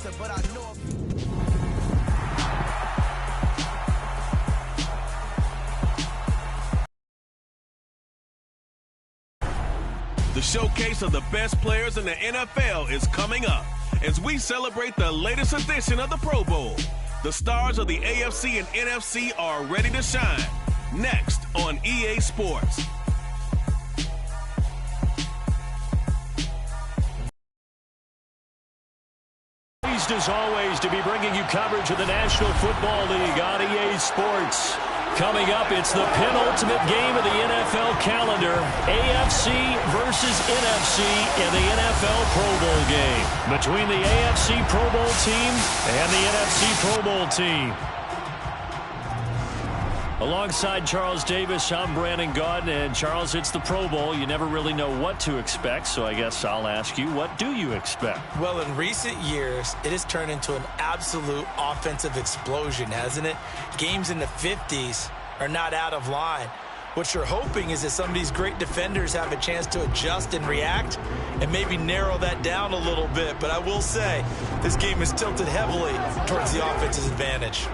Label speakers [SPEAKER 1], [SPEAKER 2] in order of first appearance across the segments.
[SPEAKER 1] answer, but I know
[SPEAKER 2] The showcase of the best players in the NFL is coming up as we celebrate the latest edition of the Pro Bowl. The stars of the AFC and NFC are ready to shine. Next on EA Sports.
[SPEAKER 3] Pleased as always to be bringing you coverage of the National Football League on EA Sports. Coming up, it's the penultimate game of the NFL calendar, AFC versus NFC in the NFL Pro Bowl game between the AFC Pro Bowl team and the NFC Pro Bowl team. Alongside Charles Davis, I'm Brandon Gaudin, and Charles, it's the Pro Bowl. You never really know what to expect, so I guess I'll ask you, what do you expect?
[SPEAKER 4] Well, in recent years, it has turned into an absolute offensive explosion, hasn't it? Games in the 50s are not out of line. What you're hoping is that some of these great defenders have a chance to adjust and react and maybe narrow that down a little bit. But I will say, this game is tilted heavily towards the offense's advantage.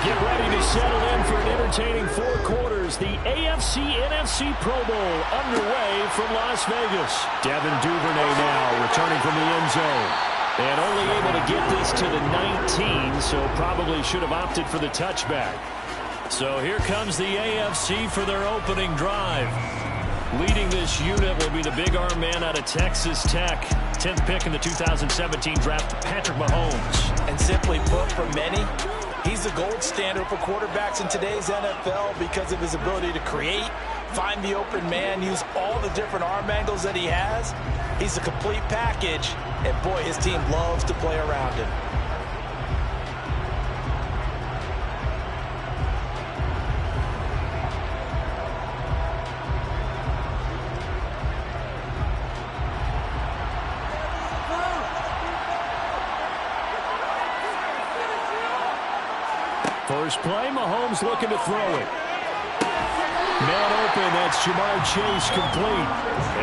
[SPEAKER 3] Get ready to settle in for an entertaining four quarters. The AFC-NFC Pro Bowl underway from Las Vegas. Devin Duvernay now returning from the end zone. And only able to get this to the 19, so probably should have opted for the touchback. So here comes the AFC for their opening drive. Leading this unit will be the big arm man out of Texas Tech. 10th pick in the 2017 draft, Patrick Mahomes.
[SPEAKER 4] And simply put, for many, he's the gold standard for quarterbacks in today's NFL because of his ability to create, find the open man, use all the different arm angles that he has. He's a complete package, and boy, his team loves to play around him.
[SPEAKER 3] First play, Mahomes looking to throw it. Man open, that's Jamar Chase complete.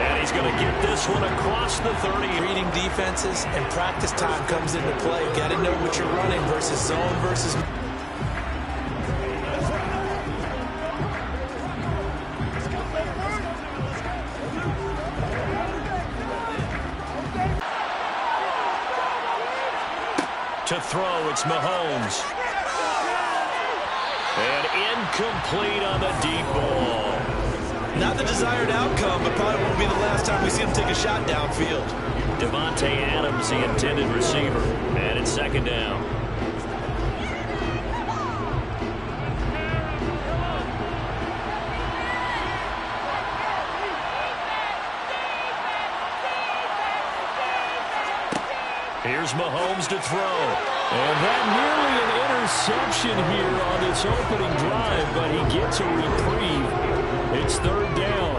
[SPEAKER 3] And he's going to get this one across the 30.
[SPEAKER 4] Reading defenses and practice time comes into play. Got to know what you're running versus zone versus...
[SPEAKER 3] To throw, it's Mahomes. And incomplete on the deep ball.
[SPEAKER 4] Not the desired outcome, but probably won't be the last time we see him take a shot downfield.
[SPEAKER 3] Devontae Adams, the intended receiver. And it's second down. Here's Mahomes to throw. And that nearly an interception here on this opening drive, but he gets a reprieve. It's third down.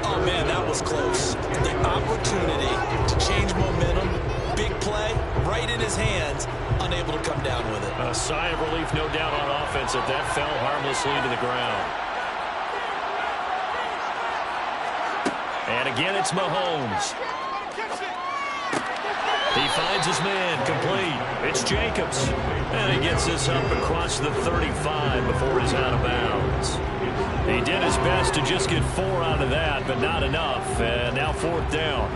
[SPEAKER 4] Oh, man, that was close. The opportunity to change momentum, big play, right in his hands, unable to come down with it.
[SPEAKER 3] A sigh of relief, no doubt, on offense that that fell harmlessly to the ground. And again, it's Mahomes. He finds his man, complete. It's Jacobs. And he gets this up across the 35 before he's out of bounds. He did his best to just get 4 out of that, but not enough. And now 4th down.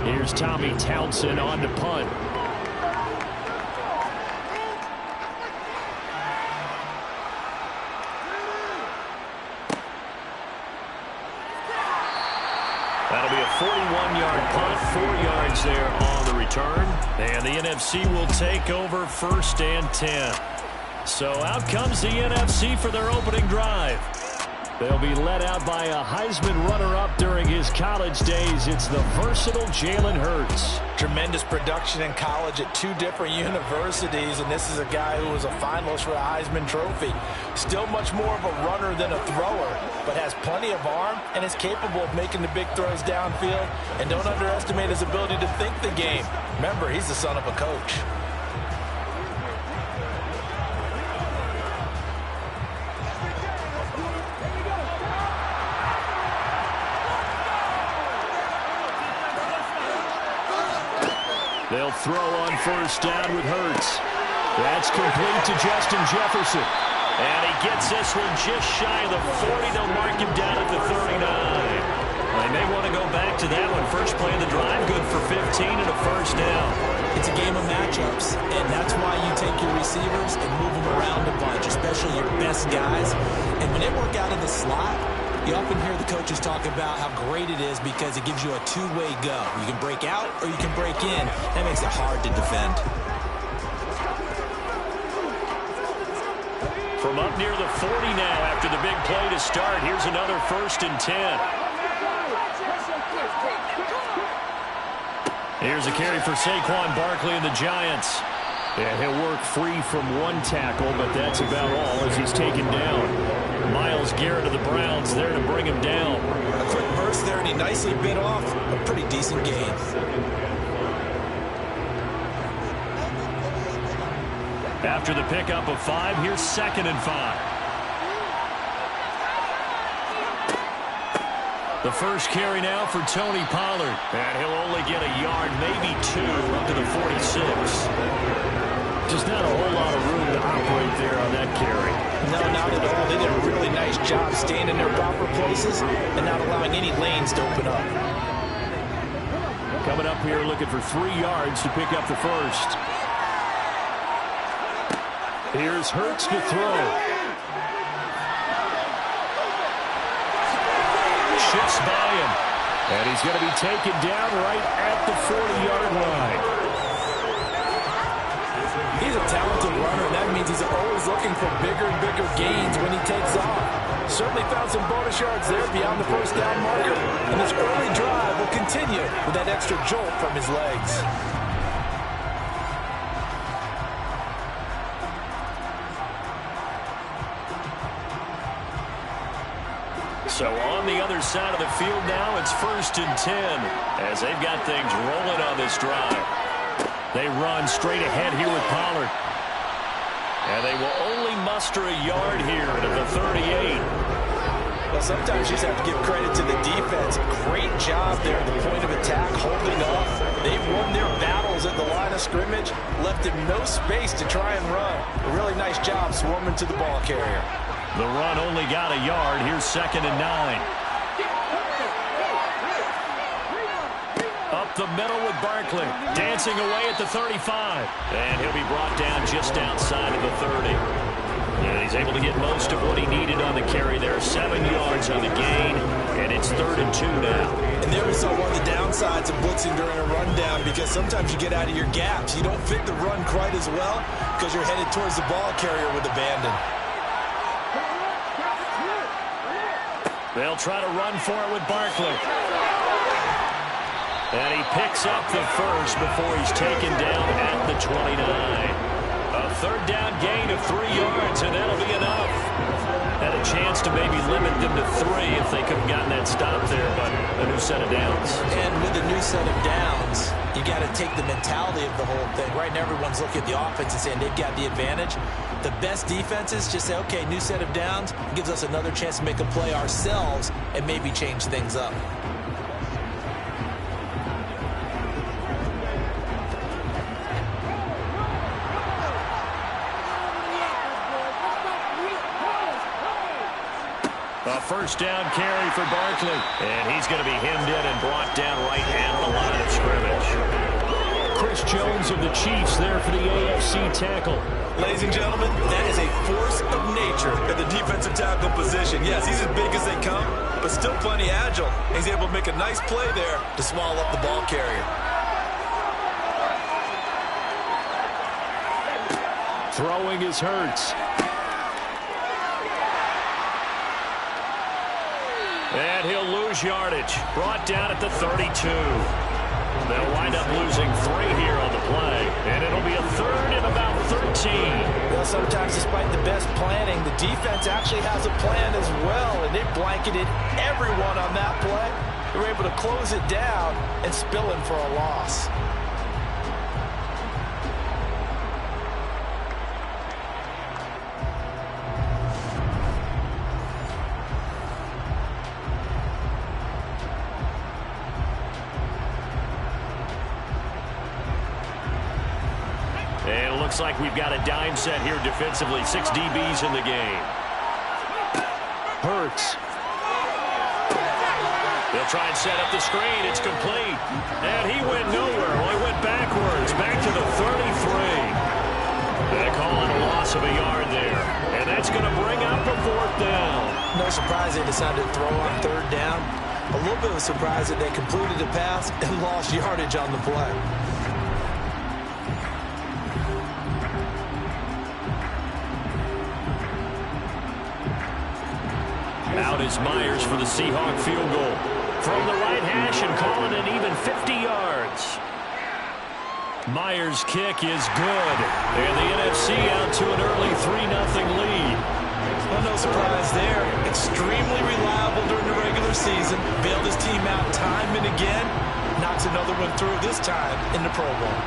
[SPEAKER 3] Here's Tommy Townsend on to punt. That'll be a 41-yard punt, 4 yards there on the return. And the NFC will take over 1st and 10. So out comes the NFC for their opening drive. They'll be led out by a Heisman runner-up during his college days. It's the versatile Jalen Hurts.
[SPEAKER 4] Tremendous production in college at 2 different universities, and this is a guy who was a finalist for a Heisman Trophy. Still much more of a runner than a thrower, but has plenty of arm and is capable of making the big throws downfield. And don't underestimate his ability to think the game. Remember, he's the son of a coach.
[SPEAKER 3] They'll throw on 1st down with Hurts. That's complete to Justin Jefferson. And he gets this one just shy of the 40. They'll mark him down at the 39. They may want to go back to that one. First play of the drive, good for 15 and a 1st down.
[SPEAKER 4] It's a game of matchups, and that's why you take your receivers and move them around a bunch, especially your best guys. And when they work out in the slot, you often hear the coaches talk about how great it is because it gives you a two-way go. You can break out or you can break in. That makes it hard to defend.
[SPEAKER 3] From up near the 40 now after the big play to start, here's another 1st and 10. Here's a carry for Saquon Barkley and the Giants. And he'll work free from 1 tackle, but that's about all as he's taken down. Myles Garrett of the Browns there to bring him down.
[SPEAKER 4] A quick burst there, and he nicely bit off a pretty decent gain.
[SPEAKER 3] After the pickup of 5, here's 2nd and 5. The first carry now for Tony Pollard. And he'll only get a yard, maybe 2, up to the 46. Just not a whole lot of room to operate there on that carry.
[SPEAKER 4] No, not at all. They did a really nice job staying in their proper places and not allowing any lanes to open up.
[SPEAKER 3] Coming up here looking for 3 yards to pick up the 1st. Here's Hurts to throw. Shifts by him. And he's going to be taken down right at the 40-yard line.
[SPEAKER 4] He's a talented runner, and that means he's always looking for bigger and bigger gains when he takes off. Certainly found some bonus yards there beyond the 1st down marker. And this early drive will continue with that extra jolt from his legs.
[SPEAKER 3] So on the other side of the field now, it's 1st and 10 as they've got things rolling on this drive. They run straight ahead here with Pollard. And they will only muster a yard here at the 38.
[SPEAKER 4] Well, sometimes you just have to give credit to the defense. Great job there at the point of attack, holding up. They've won their battles at the line of scrimmage, left him no space to try and run. A really nice job swarming to the ball carrier.
[SPEAKER 3] The run only got a yard. Here's 2nd and 9. Up the middle with Barkley. Dancing away at the 35. And he'll be brought down just outside of the 30. And he's able to get most of what he needed on the carry there. 7 yards on the gain. And it's 3rd and 2 now.
[SPEAKER 4] And there we saw one of the downsides of blitzing during a rundown, because sometimes you get out of your gaps. You don't fit the run quite as well because you're headed towards the ball carrier with abandon.
[SPEAKER 3] They'll try to run for it with Barkley. And he picks up the 1st before he's taken down at the 29. A 3rd down gain of 3 yards, and that'll be enough. Had a chance to maybe limit them to 3 if they could have gotten that stop there, but a new set of downs.
[SPEAKER 4] And with a new set of downs, you got to take the mentality of the whole thing. Right now, everyone's looking at the offense and saying they've got the advantage. The best defenses just say, okay, new set of downs, gives us another chance to make a play ourselves and maybe change things up.
[SPEAKER 3] A first down carry for Barkley. And he's going to be hemmed in and brought down right at the line of scrimmage. Chris Jones of the Chiefs there for the AFC tackle.
[SPEAKER 4] Ladies and gentlemen, that is a force of nature at the defensive tackle position. Yes, he's as big as they come, but still plenty agile. He's able to make a nice play there to swallow up the ball carrier.
[SPEAKER 3] Throwing is Hurts. And he'll lose yardage. Brought down at the 32. They'll wind up losing 3 here on the play. And it'll be a third and about 13.
[SPEAKER 4] Well, sometimes despite the best planning, the defense actually has a plan as well. And they blanketed everyone on that play. They were able to close it down and spill in for a loss.
[SPEAKER 3] And it looks like we've got a dime set here defensively. 6 DBs in the game. Hurts. They'll try and set up the screen. It's complete. And he went nowhere. Well, he went backwards. Back to the 33. They call it a loss of a yard there. And that's going to bring up a 4th down.
[SPEAKER 4] No surprise they decided to throw on 3rd down. A little bit of a surprise that they completed the pass and lost yardage on the play.
[SPEAKER 3] Out is Myers for the Seahawk field goal. From the right hash and calling it even 50 yards. Myers' kick is good. And the NFC out to an early 3-0 lead.
[SPEAKER 4] Well, no surprise there. Extremely reliable during the regular season. Bailed his team out time and again. Knocks another one through this time in the Pro Bowl.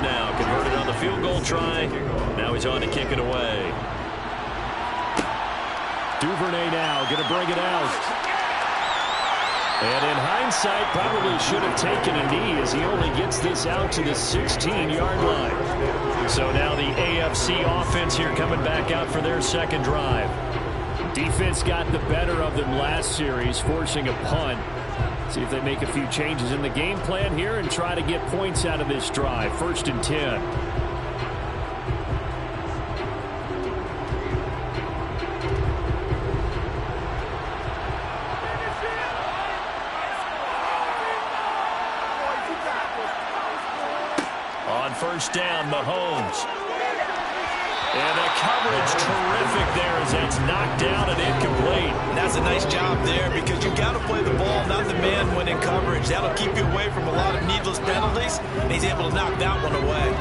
[SPEAKER 3] Now converted on the field goal try. Now he's on to kick it away. Duvernay now going to bring it out. And in hindsight, probably should have taken a knee as he only gets this out to the 16-yard line. So now the AFC offense here coming back out for their 2nd drive. Defense got the better of them last series, forcing a punt. See if they make a few changes in the game plan here and try to get points out of this drive. 1st and 10. On 1st down, Mahomes. And the coverage terrific there as that's knocked down and incomplete.
[SPEAKER 4] And that's a nice job there because you got to play the ball, not the man when in coverage. That'll keep you away from a lot of needless penalties, and he's able to knock that one away.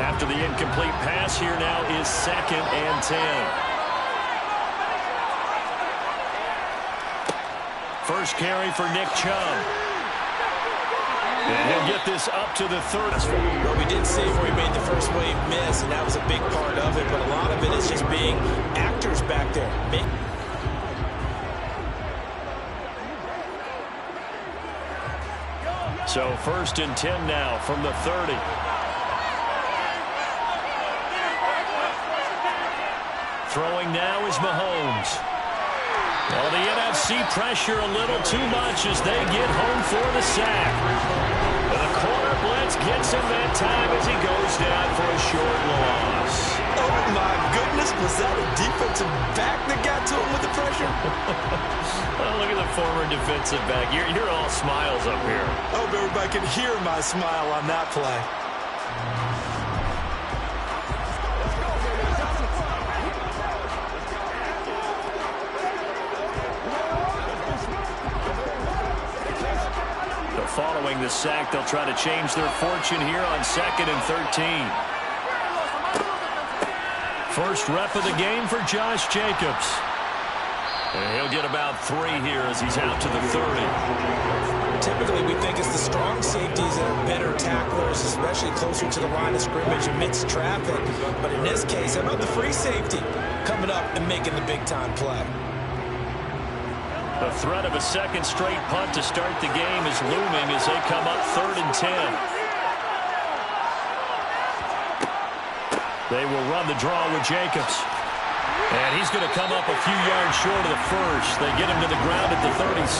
[SPEAKER 3] After the incomplete pass, here now is 2nd and 10. First carry for Nick Chubb. And he'll get this up to the 30.
[SPEAKER 4] Well, we did see where he made the first wave miss, and that was a big part of it, but a lot of it is just being actors back there.
[SPEAKER 3] So 1st and 10 now from the 30. Throwing now is Mahomes. Well, the NFC pressure a little too much as they get home for the sack. The corner blitz gets him that time as he goes down for a short loss.
[SPEAKER 4] Oh, my goodness. Was that a defensive back that got to him with the pressure?
[SPEAKER 3] Oh, look at the former defensive back. You're all smiles up here.
[SPEAKER 4] I hope everybody can hear my smile on that play.
[SPEAKER 3] Following the sack, they'll try to change their fortune here on 2nd and 13. First rep of the game for Josh Jacobs. And he'll get about 3 here as he's out to the 30.
[SPEAKER 4] Typically, we think it's the strong safeties that are better tacklers, especially closer to the line of scrimmage amidst traffic. But in this case, how about the free safety coming up and making the big-time play?
[SPEAKER 3] The threat of a second straight punt to start the game is looming as they come up 3rd and 10. They will run the draw with Jacobs. And he's going to come up a few yards short of the first. They get him to the ground at the 37.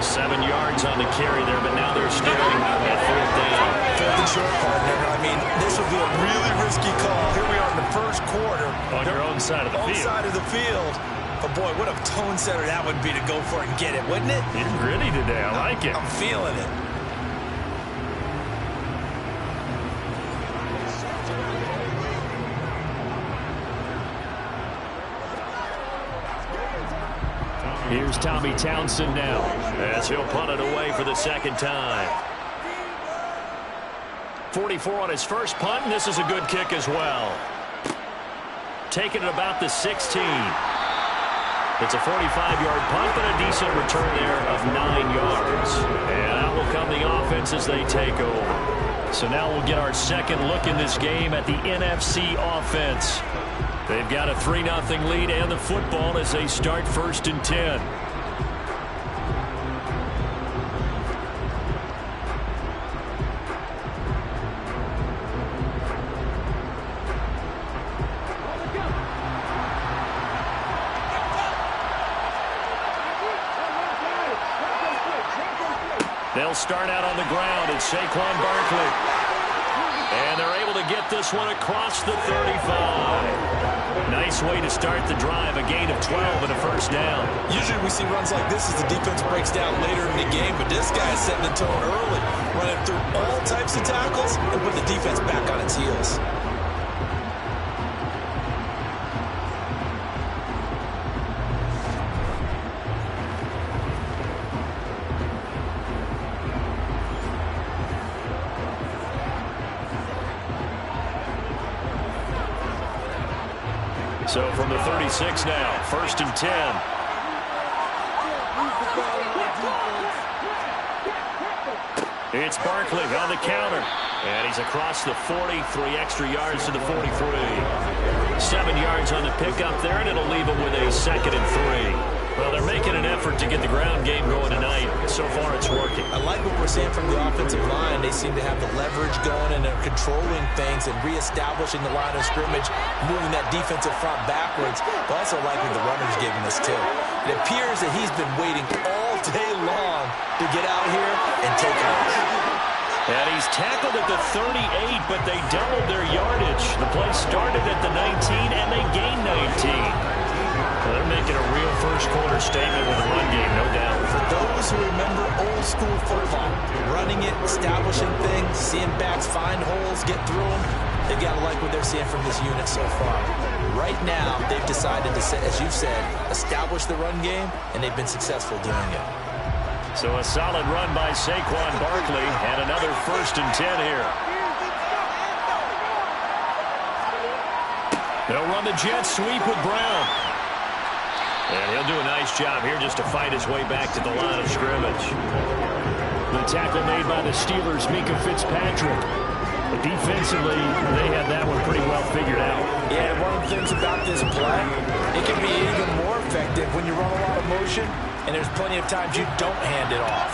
[SPEAKER 3] 7 yards on the carry there, but now they're staring at 4th down.
[SPEAKER 4] 4th and short, partner. I mean, this would be a really risky call. Here we are in the first quarter.
[SPEAKER 3] On your own side of the field.
[SPEAKER 4] On side of the field. But, boy, what a tone setter that would be to go for it and get it, wouldn't it?
[SPEAKER 3] You're gritty today. I like it.
[SPEAKER 4] I'm feeling it.
[SPEAKER 3] Here's Tommy Townsend now as he'll punt it away for the second time. 44 on his first punt, and this is a good kick as well. Taking it about the 16. It's a 45-yard punt, but a decent return there of 9 yards. And out will come the offense as they take over. So now we'll get our second look in this game at the NFC offense. They've got a 3-0 lead and the football as they start 1st and 10. They'll start out on the ground. It's Saquon Barkley. And they're able to get this one across the 35. Nice way to start the drive. A gain of 12 and a first down.
[SPEAKER 4] Usually we see runs like this as the defense breaks down later in the game, but this guy is setting the tone early, running through all types of tackles and put the defense back on its heels.
[SPEAKER 3] So from the 36 now, 1st and 10. It's Barkley on the counter. And he's across the 40, 3 extra yards to the 43. 7 yards on the pickup there, and it'll leave him with a 2nd and 3. Well, they're making an effort to get the ground game going tonight. So far, it's working.
[SPEAKER 4] I like what we're seeing from the offensive line. They seem to have the leverage going, and they're controlling things and reestablishing the line of scrimmage, moving that defensive front backwards. But also like what the runner's giving us, too. It appears that he's been waiting all day long to get out here and take off.
[SPEAKER 3] And he's tackled at the 38, but they doubled their yardage. The play started at the 19, and they gained 19. Well, they're making a real first-quarter statement with a run game, no doubt.
[SPEAKER 4] For those who remember old-school football, running it, establishing things, seeing backs find holes, get through them, they've got to like what they're seeing from this unit so far. Right now, they've decided to, as you said, establish the run game, and they've been successful doing it.
[SPEAKER 3] So a solid run by Saquon Barkley, and another 1st and 10 here. They'll run the jet sweep with Brown. And he'll do a nice job here just to fight his way back to the line of scrimmage. The tackle made by the Steelers, Minkah Fitzpatrick. But defensively, they had that one pretty well figured out.
[SPEAKER 4] Yeah, one of the things about this play, it can be even more effective when you run a lot of motion, and there's plenty of times you don't hand it off.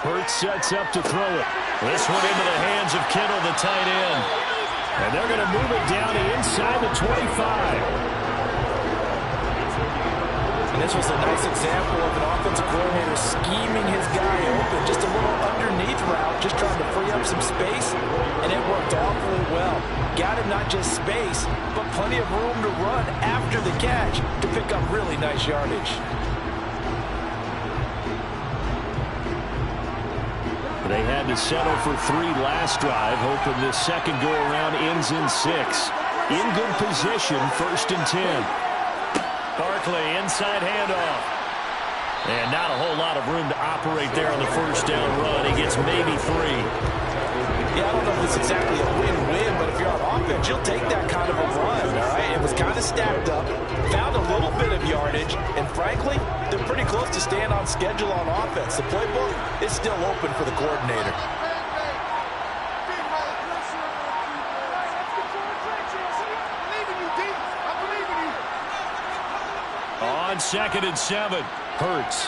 [SPEAKER 3] Hurts sets up to throw it. This one into the hands of Kittle, the tight end. And they're going to move it down to inside the 25.
[SPEAKER 4] And this was a nice example of an offensive coordinator scheming his guy open. Just a little underneath route, just trying to free up some space, and it worked awfully well. got him not just space, but plenty of room to run after the catch to pick up really nice yardage.
[SPEAKER 3] They had to settle for 3 last drive, hoping this second go-around ends in 6. In good position, 1st and 10. Barkley, inside handoff. And not a whole lot of room to operate there on the 1st down run. He gets maybe 3.
[SPEAKER 4] Yeah, I don't know if it's exactly a win-win, but if you're on offense, you'll take that kind of a run, all right? It was kind of stacked up, found a little bit of yardage, and frankly, they're pretty close to staying on schedule on offense. The playbook is still open for the coordinator.
[SPEAKER 3] On 2nd and 7, Hurts.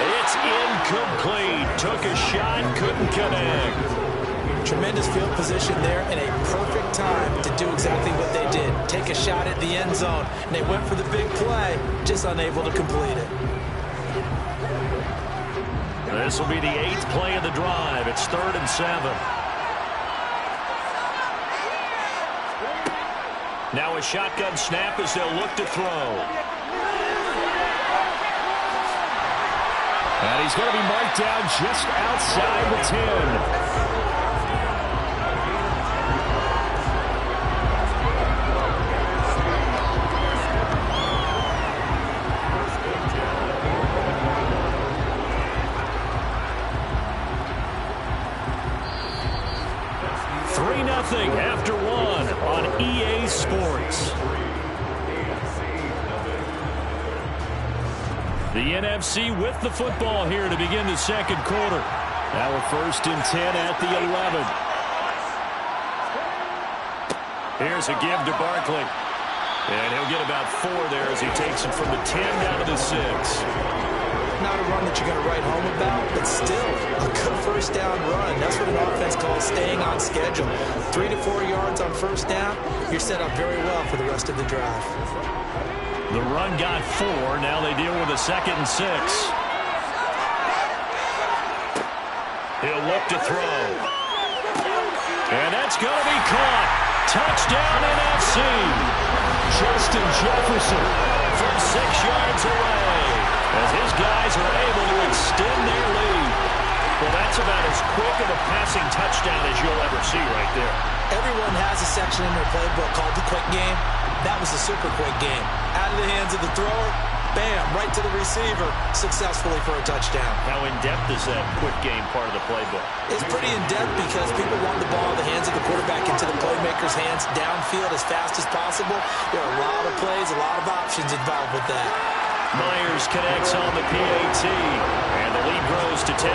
[SPEAKER 3] It's incomplete. Took a shot, couldn't connect.
[SPEAKER 4] Tremendous field position there and a perfect time to do exactly what they did. Take a shot at the end zone. And they went for the big play, just unable to complete it.
[SPEAKER 3] This will be the 8th play of the drive. It's 3rd and 7. Now a shotgun snap as they'll look to throw. And he's going to be marked down just outside the 10. After 1 on EA Sports. The NFC with the football here to begin the second quarter. Now a 1st and 10 at the 11. Here's a give to Barkley. And he'll get about 4 there as he takes it from the 10 down to the 6.
[SPEAKER 4] Not a run that you're going to write home about, but still a good 1st down run. That's what an offense calls staying on schedule. 3 to 4 yards on 1st down, you're set up very well for the rest of the drive.
[SPEAKER 3] The run got 4. Now they deal with a 2nd and 6. He'll look to throw. And that's going to be caught. Touchdown NFC. Justin Jefferson from 6 yards away, as his guys are able to extend their lead. Well, that's about as quick of a passing touchdown as you'll ever see right there.
[SPEAKER 4] Everyone has a section in their playbook called the quick game. That was a super quick game. Out of the hands of the thrower, bam, right to the receiver, successfully for a touchdown.
[SPEAKER 3] How in-depth is that quick game part of the playbook?
[SPEAKER 4] It's pretty in-depth because people want the ball in the hands of the quarterback into the playmaker's hands downfield as fast as possible. There are a lot of plays, a lot of options involved with that.
[SPEAKER 3] Myers connects on the PAT, and the lead grows to 10-0.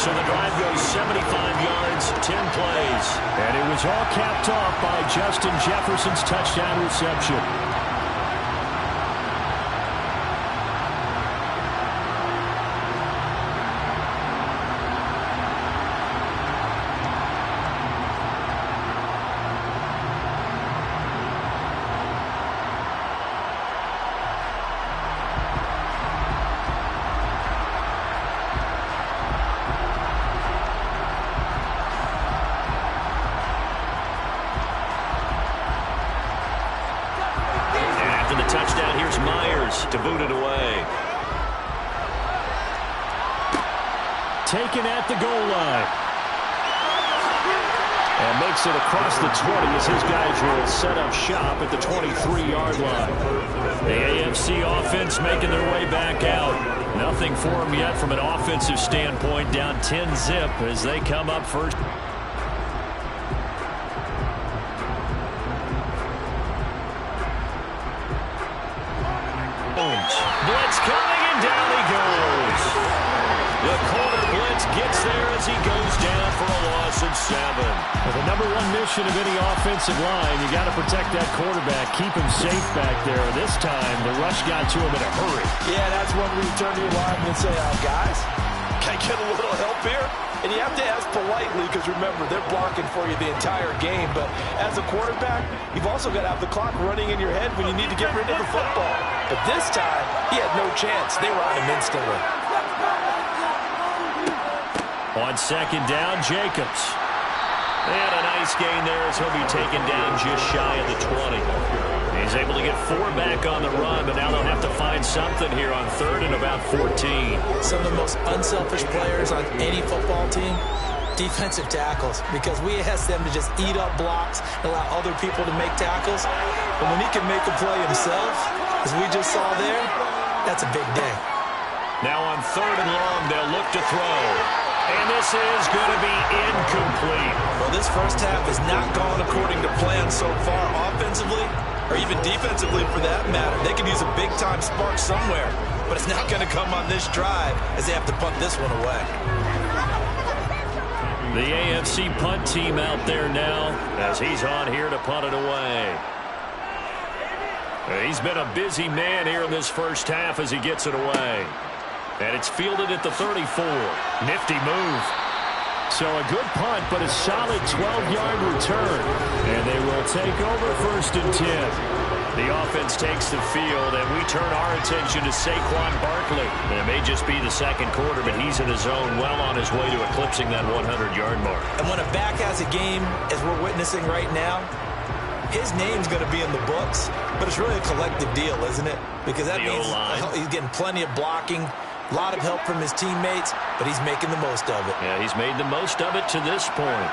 [SPEAKER 3] So the drive goes 75 yards, 10 plays. And it was all capped off by Justin Jefferson's touchdown reception. To boot it away. Taken at the goal line. And makes it across the 20 as his guys will set up shop at the 23-yard line. The AFC offense making their way back out. Nothing for them yet from an offensive standpoint. Down 10-zip as they come up first. Blitz coming, and down he goes. The corner blitz gets there as he goes down for a loss of 7. Well, the number one mission of any offensive line, you got to protect that quarterback, keep him safe back there. This time, the rush got to him in a hurry.
[SPEAKER 4] Yeah, that's when we turn to your lineman and say, guys, can I get a little help here? And you have to ask politely because, remember, they're blocking for you the entire game. But as a quarterback, you've also got to have the clock running in your head when you need to get rid of the football. But this time, he had no chance. They were on him instantly.
[SPEAKER 3] On second down, Jacobs. And a nice gain there as he'll be taken down just shy of the 20. He's able to get 4 back on the run, but now they'll have to find something here on 3rd and about 14.
[SPEAKER 4] Some of the most unselfish players on any football team, defensive tackles, because we ask them to just eat up blocks and allow other people to make tackles. But when he can make a play himself, as we just saw there, that's a big day.
[SPEAKER 3] Now on 3rd and long, they'll look to throw. And this is going to be incomplete.
[SPEAKER 4] Well, this first half has not gone according to plan so far offensively, or even defensively for that matter. They could use a big-time spark somewhere, but it's not going to come on this drive as they have to punt this one away.
[SPEAKER 3] The AFC punt team out there now as he's on here to punt it away. He's been a busy man here in this first half as he gets it away. And it's fielded at the 34. Nifty move. So a good punt, but a solid 12-yard return. And they will take over 1st and 10. The offense takes the field, and we turn our attention to Saquon Barkley. And it may just be the second quarter, but he's in his zone, well on his way to eclipsing that 100-yard mark.
[SPEAKER 4] And when a back has a game, as we're witnessing right now, his name's going to be in the books, but it's really a collective deal, isn't it? Because that means he's getting plenty of blocking, a lot of help from his teammates, but he's making the most of it.
[SPEAKER 3] Yeah, he's made the most of it to this point.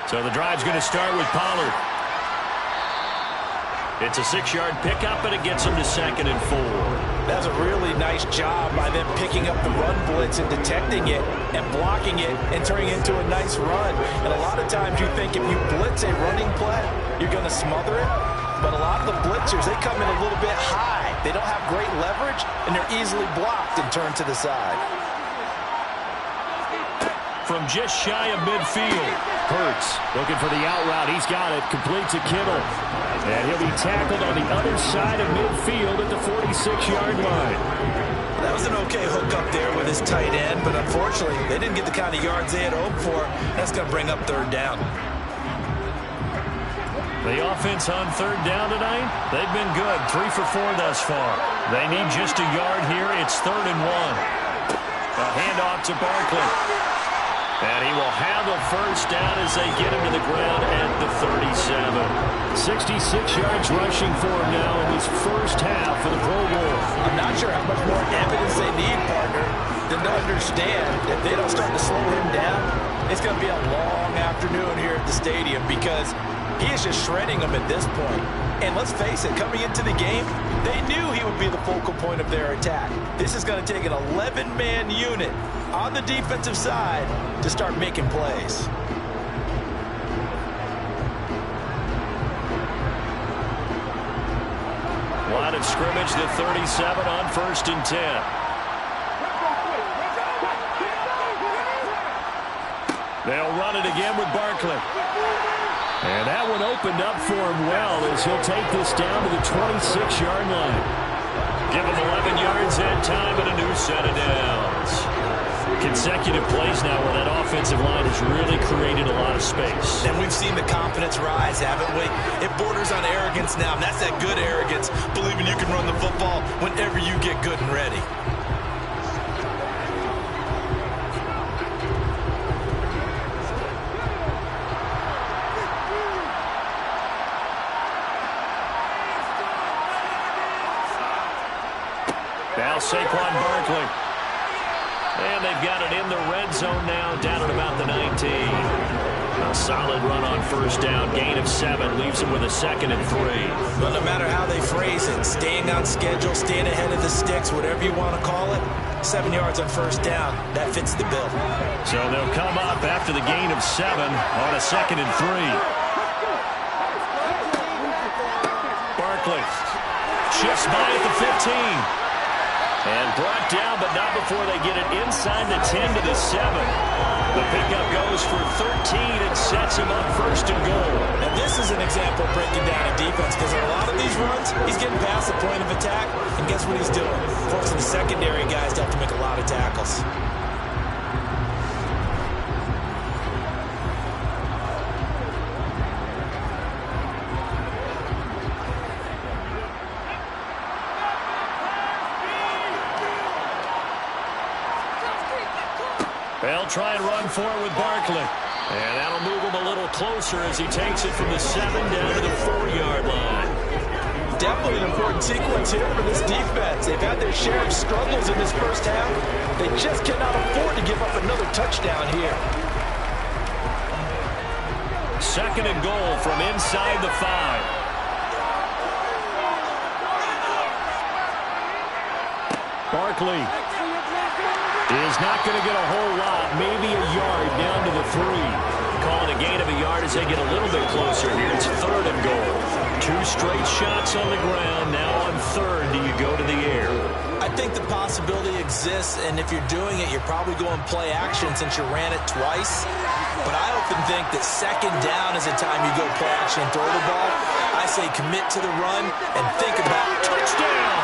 [SPEAKER 3] So the drive's going to start with Pollard. It's a 6-yard pickup, and it gets him to 2nd and 4.
[SPEAKER 4] That's a really nice job by them picking up the run blitz and detecting it and blocking it and turning it into a nice run. And a lot of times you think if you blitz a running play, you're going to smother it. But a lot of the blitzers, they come in a little bit high. They don't have great leverage, and they're easily blocked and turned to the side.
[SPEAKER 3] From just shy of midfield, Hurts looking for the out route. He's got it. Complete to Kittle. And he'll be tackled on the other side of midfield at the 46-yard line.
[SPEAKER 4] That was an okay hook up there with his tight end, but unfortunately, they didn't get the kind of yards they had hoped for. That's going to bring up 3rd down.
[SPEAKER 3] The offense on 3rd down tonight, they've been good. 3 for 4 thus far. They need just a yard here. It's 3rd and 1. A handoff to Barkley. And he will have a first down as they get him to the ground at the 37. 66 yards rushing for him now in his first half of the Pro Bowl.
[SPEAKER 4] I'm not sure how much more evidence they need, partner, than to understand if they don't start to slow him down, it's going to be a long afternoon here at the stadium because he is just shredding them at this point. And let's face it, coming into the game, they knew he would be the focal point of their attack. This is going to take an 11-man unit on the defensive side to start making plays.
[SPEAKER 3] Line of scrimmage, the 37 on 1st and 10. They'll run it again with Barkley. And that one opened up for him well as he'll take this down to the 26-yard line. Give him 11 yards that time and a new set of downs. Consecutive plays now where that offensive line has really created a lot of space.
[SPEAKER 4] And we've seen the confidence rise, haven't we? It borders on arrogance now, and that's that good arrogance, believing you can run the football whenever you get good and ready.
[SPEAKER 3] Now Saquon Barkley. And they've got it in the red zone now, down at about the 19. A solid run on first down, gain of 7, leaves them with a 2nd and 3.
[SPEAKER 4] But no matter how they phrase it, staying on schedule, staying ahead of the sticks, whatever you want to call it, 7 yards on first down, that fits the bill.
[SPEAKER 3] So they'll come up after the gain of 7 on a 2nd and 3. Barkley shifts by at the 15. And brought down, but not before they get it inside the 10 to the 7. The pickup goes for 13 and sets him up 1st and goal.
[SPEAKER 4] And this is an example of breaking down a defense because in a lot of these runs, he's getting past the point of attack, and guess what he's doing? Forcing the secondary guys to have to make a lot of tackles.
[SPEAKER 3] They'll try and run for it with Barkley. And that'll move him a little closer as he takes it from the 7 down to the 4-yard line.
[SPEAKER 4] Definitely an important sequence here for this defense. They've had their share of struggles in this first half. They just cannot afford to give up another touchdown here.
[SPEAKER 3] 2nd and goal from inside the 5. Barkley is not going to get a whole lot, maybe a yard down to the 3. Calling a gain of a yard as they get a little bit closer here. It's 3rd and goal. 2 straight shots on the ground. Now on 3rd, do you go to the air?
[SPEAKER 4] I think the possibility exists, and if you're doing it, you're probably going play action since you ran it twice. But I often think that 2nd down is the time you go play action and throw the ball. I say commit to the run and think about touchdown.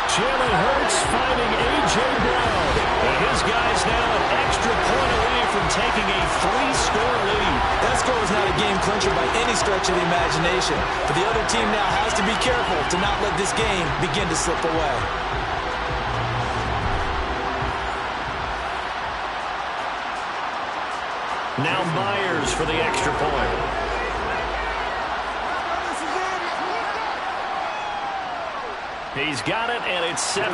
[SPEAKER 3] Jalen Hurts finding A.J. Brown. And his guy's now an extra point away from taking a 3-score lead.
[SPEAKER 4] That score is not a game clincher by any stretch of the imagination. But the other team now has to be careful to not let this game begin to slip away.
[SPEAKER 3] Now Myers for the extra point. He's got it, and it's 17-0.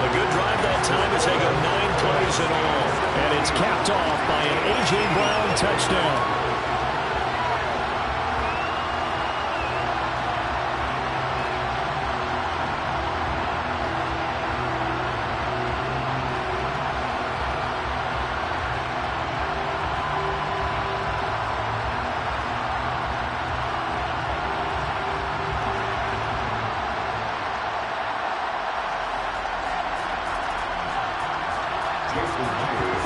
[SPEAKER 3] A good drive that time as they go 9 plays in all. And it's capped off by an A.J. Brown touchdown.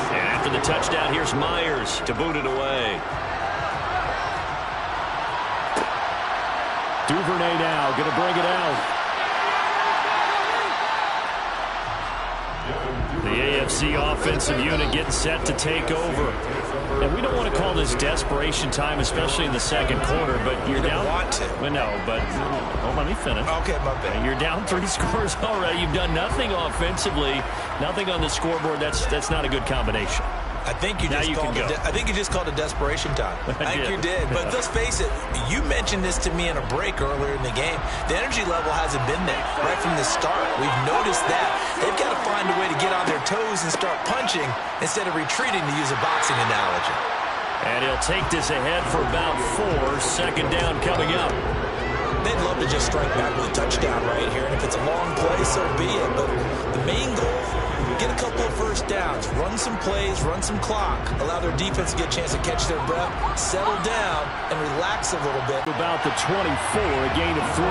[SPEAKER 3] And after the touchdown, here's Myers to boot it away. Duvernay now going to bring it out. The AFC offensive unit getting set to take over. And we don't want to call this desperation time, especially in the 2nd quarter, but you're down.
[SPEAKER 4] Want to.
[SPEAKER 3] Well, no, but let me finish.
[SPEAKER 4] Okay, my bad.
[SPEAKER 3] You're down 3 scores already. You've done nothing offensively, nothing on the scoreboard. That's not a good combination.
[SPEAKER 4] I think you just called it desperation time. I think you did. But let's face it, you mentioned this to me in a break earlier in the game. The energy level hasn't been there right from the start. We've noticed that. They've got to find a way to get on their toes and start punching instead of retreating, to use a boxing analogy.
[SPEAKER 3] And he'll take this ahead for about 4. 2nd down coming up.
[SPEAKER 4] They'd love to just strike back with a touchdown right here. And if it's a long play, so be it. But the main goal, get a couple of first downs, run some plays, run some clock, allow their defense to get a chance to catch their breath, settle down, and relax a little bit.
[SPEAKER 3] About the 24, a gain of 3.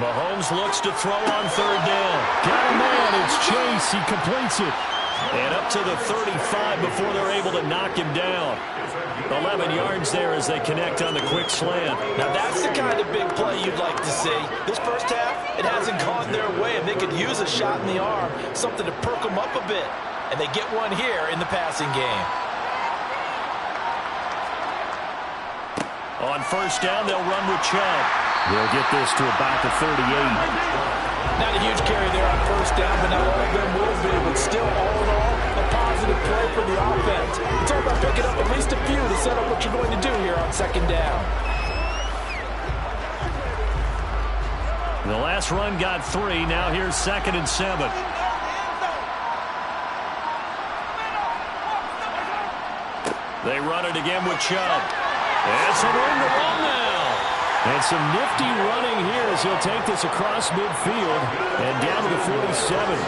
[SPEAKER 3] Mahomes looks to throw on 3rd down. Got a man. It's Chase. He completes it. And up to the 35 before they're able to knock him down. 11 yards there as they connect on the quick slant.
[SPEAKER 4] Now that's the kind of big play you'd like to see. This first half, it hasn't gone their way, and they could use a shot in the arm, something to perk them up a bit. And they get one here in the passing game.
[SPEAKER 3] On 1st down, they'll run with Chubb. They'll get this to about the 38.
[SPEAKER 4] Not a huge carry there on 1st down, but not all of them will be. But still, all in all, a positive play for the offense. It's all about picking up at least a few to set up what you're going to do here on 2nd down.
[SPEAKER 3] The last run got 3. Now here's 2nd and 7. They run it again with Chubb. And some room to run now. And some nifty running here as he'll take this across midfield and down to the 47.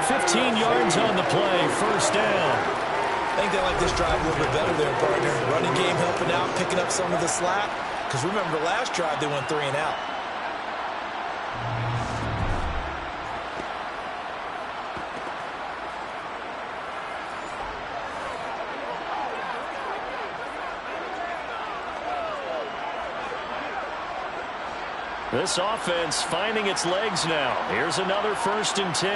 [SPEAKER 3] 15 yards on the play, 1st down.
[SPEAKER 4] I think they like this drive a little bit better there, partner. Running game helping out, picking up some of the slack. Because remember, the last drive they went 3 and out.
[SPEAKER 3] This offense finding its legs now. Here's another 1st and 10.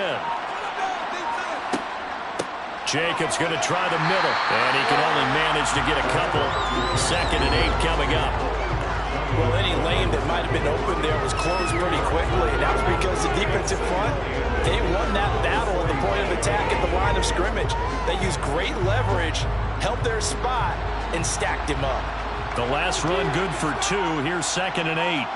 [SPEAKER 3] Jacobs going to try the middle, and he can only manage to get a couple. 2nd and 8 coming up.
[SPEAKER 4] Well, any lane that might have been open there was closed pretty quickly, and that was because the defensive front, they won that battle at the point of attack at the line of scrimmage. They used great leverage, held their spot, and stacked him up.
[SPEAKER 3] The last run good for 2. Here's 2nd and 8.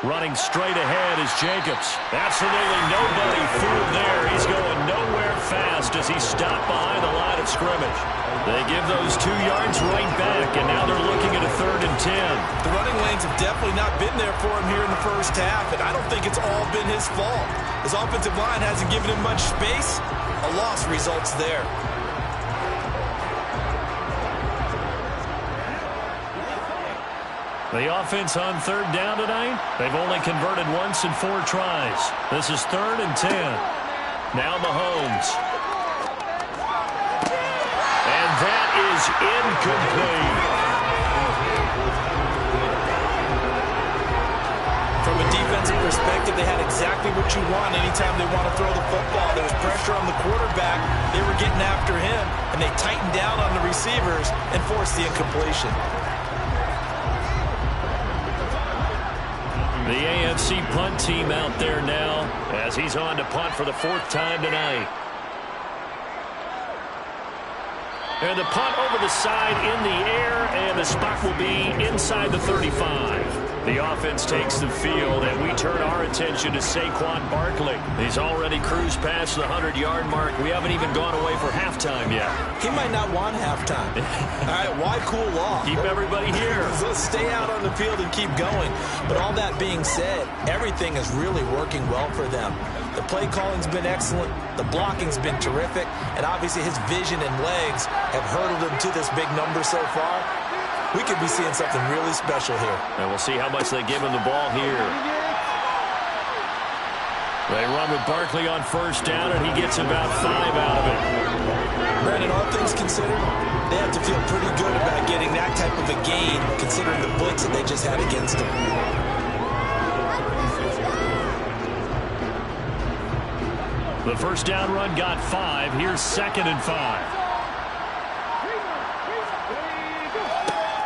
[SPEAKER 3] Running straight ahead is Jacobs. Absolutely nobody fooled there. He's going nowhere fast as he's stopped behind the line of scrimmage. They give those 2 yards right back, and now they're looking at a 3rd and 10.
[SPEAKER 4] The running lanes have definitely not been there for him here in the first half, and I don't think it's all been his fault. His offensive line hasn't given him much space. A loss results there.
[SPEAKER 3] The offense on 3rd down tonight, they've only converted once in 4 tries. This is 3rd and 10. Now Mahomes. And that is incomplete.
[SPEAKER 4] From a defensive perspective, they had exactly what you want anytime they want to throw the football. There was pressure on the quarterback. They were getting after him, and they tightened down on the receivers and forced the incompletion.
[SPEAKER 3] The AFC punt team out there now as he's on to punt for the 4th time tonight. And the punt over the side in the air, and the spot will be inside the 35. The offense takes the field, and we turn our attention to Saquon Barkley. He's already cruised past the 100-yard mark. We haven't even gone away for halftime yet.
[SPEAKER 4] He might not want halftime. All right, why cool off?
[SPEAKER 3] Keep everybody here.
[SPEAKER 4] Let's stay out on the field and keep going. But all that being said, everything is really working well for them. The play calling's been excellent. The blocking's been terrific. And obviously his vision and legs have hurdled him to this big number so far. We could be seeing something really special here.
[SPEAKER 3] And we'll see how much they give him the ball here. They run with Barkley on 1st down, and he gets about 5 out of it.
[SPEAKER 4] Brandon, all things considered, they have to feel pretty good about getting that type of a gain, considering the blitz that they just had against them.
[SPEAKER 3] The 1st down run got 5. Here's 2nd and 5.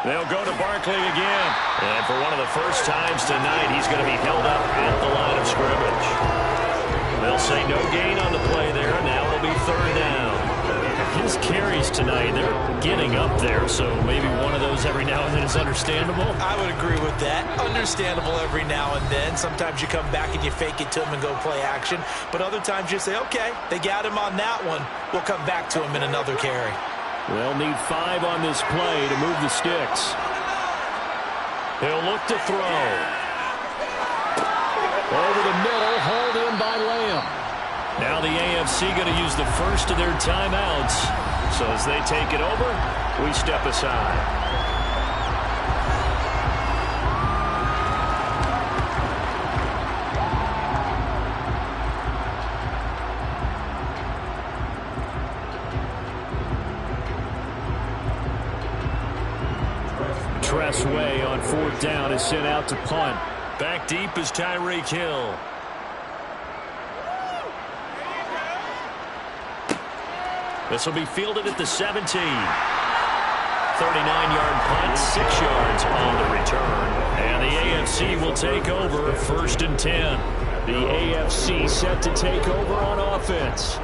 [SPEAKER 3] They'll go to Barkley again. And for one of the first times tonight, he's going to be held up at the line of scrimmage. They'll say no gain on the play there. Now it'll be 3rd down. His carries tonight, they're getting up there, so maybe one of those every now and then is understandable.
[SPEAKER 4] I would agree with that. Understandable every now and then. Sometimes you come back and you fake it to him and go play action. But other times you say, okay, they got him on that one. We'll come back to him in another carry.
[SPEAKER 3] They'll need 5 on this play to move the sticks. He'll look to throw. Over the middle, hauled in by Lamb. Now the AFC going to use the first of their timeouts. So as they take it over, we step aside. Tress Way on 4th down is sent out to punt. Back deep is Tyreek Hill. This will be fielded at the 17. 39-yard punt, 6 yards on the return. And the AFC will take over 1st and 10. The AFC set to take over on offense.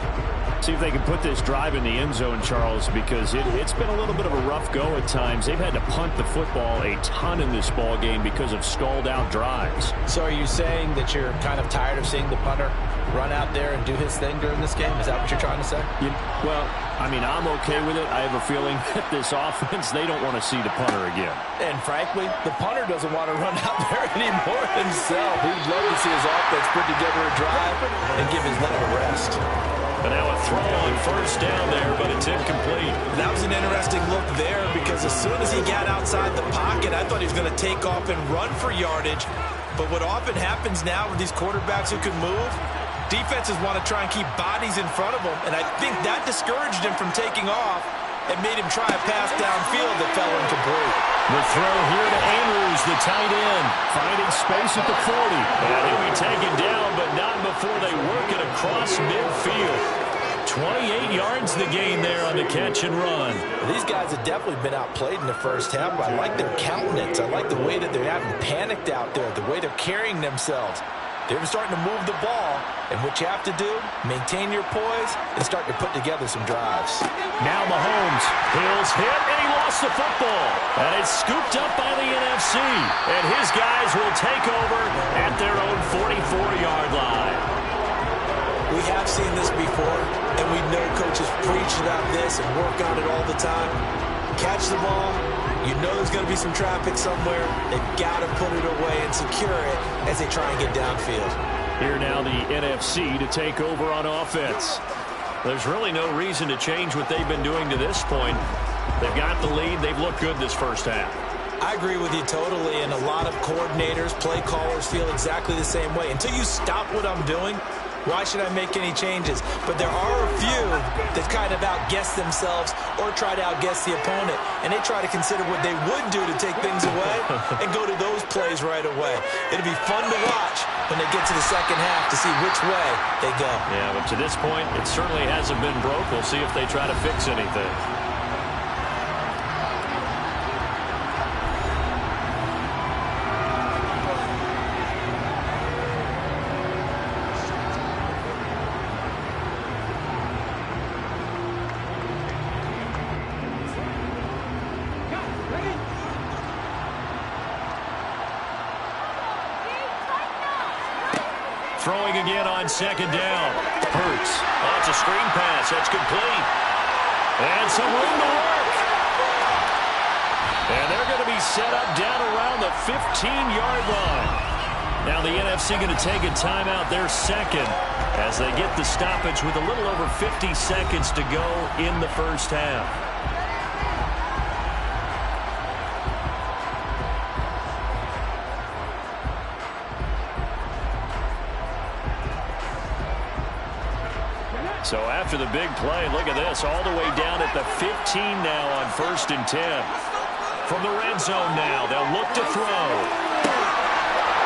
[SPEAKER 3] See if they can put this drive in the end zone, Charles, because it's been a little bit of a rough go at times. They've had to punt the football a ton in this ball game because of stalled-out drives.
[SPEAKER 4] So are you saying that you're kind of tired of seeing the punter run out there and do his thing during this game? Is that what you're trying to say?
[SPEAKER 3] Well, I mean, I'm okay with it. I have a feeling that this offense, they don't want to see the punter again.
[SPEAKER 4] And frankly, the punter doesn't want to run out there anymore himself. He'd love to see his offense put together a drive and give his leg a rest.
[SPEAKER 3] But now a throw on 1st down there, but it's incomplete.
[SPEAKER 4] That was an interesting look there because as soon as he got outside the pocket, I thought he was going to take off and run for yardage. But what often happens now with these quarterbacks who can move, defenses want to try and keep bodies in front of them, and I think that discouraged him from taking off and made him try a pass downfield that fell incomplete.
[SPEAKER 3] The throw here to Andrews, the tight end, finding space at the 40. And he'll be taken down, but not before they work it across midfield. 28 yards the gain there on the catch and run.
[SPEAKER 4] These guys have definitely been outplayed in the first half, but I like their countenance. I like the way that they're having panicked out there, the way they're carrying themselves. They're starting to move the ball, and what you have to do, maintain your poise and start to put together some drives.
[SPEAKER 3] Now Mahomes, Hills hit, and he lost the football. And it's scooped up by the NFC, and his guys will take over at their own 44-yard line.
[SPEAKER 4] We have seen this before, and we know coaches preach about this and work on it all the time. Catch the ball. You know there's going to be some traffic somewhere. They've got to put it away and secure it as they try and get downfield.
[SPEAKER 3] Here now the NFC to take over on offense. There's really no reason to change what they've been doing to this point. They've got the lead. They've looked good this first half.
[SPEAKER 4] I agree with you totally, and a lot of coordinators, play callers feel exactly the same way. Until you stop what I'm doing, why should I make any changes? But there are a few that kind of outguess themselves or try to outguess the opponent, and they try to consider what they would do to take things away and go to those plays right away. It'll be fun to watch when they get to the second half to see which way they go.
[SPEAKER 3] Yeah, but to this point, it certainly hasn't been broke. We'll see if they try to fix anything. Throwing again on second down. Hurts. Oh, it's a screen pass. That's complete. And some room to work. And they're going to be set up down around the 15-yard line. Now the NFC going to take a timeout, their second, as they get the stoppage with a little over 50 seconds to go in the first half. So after the big play, look at this, all the way down at the 15 now on 1st and 10. From the red zone now, they'll look to throw.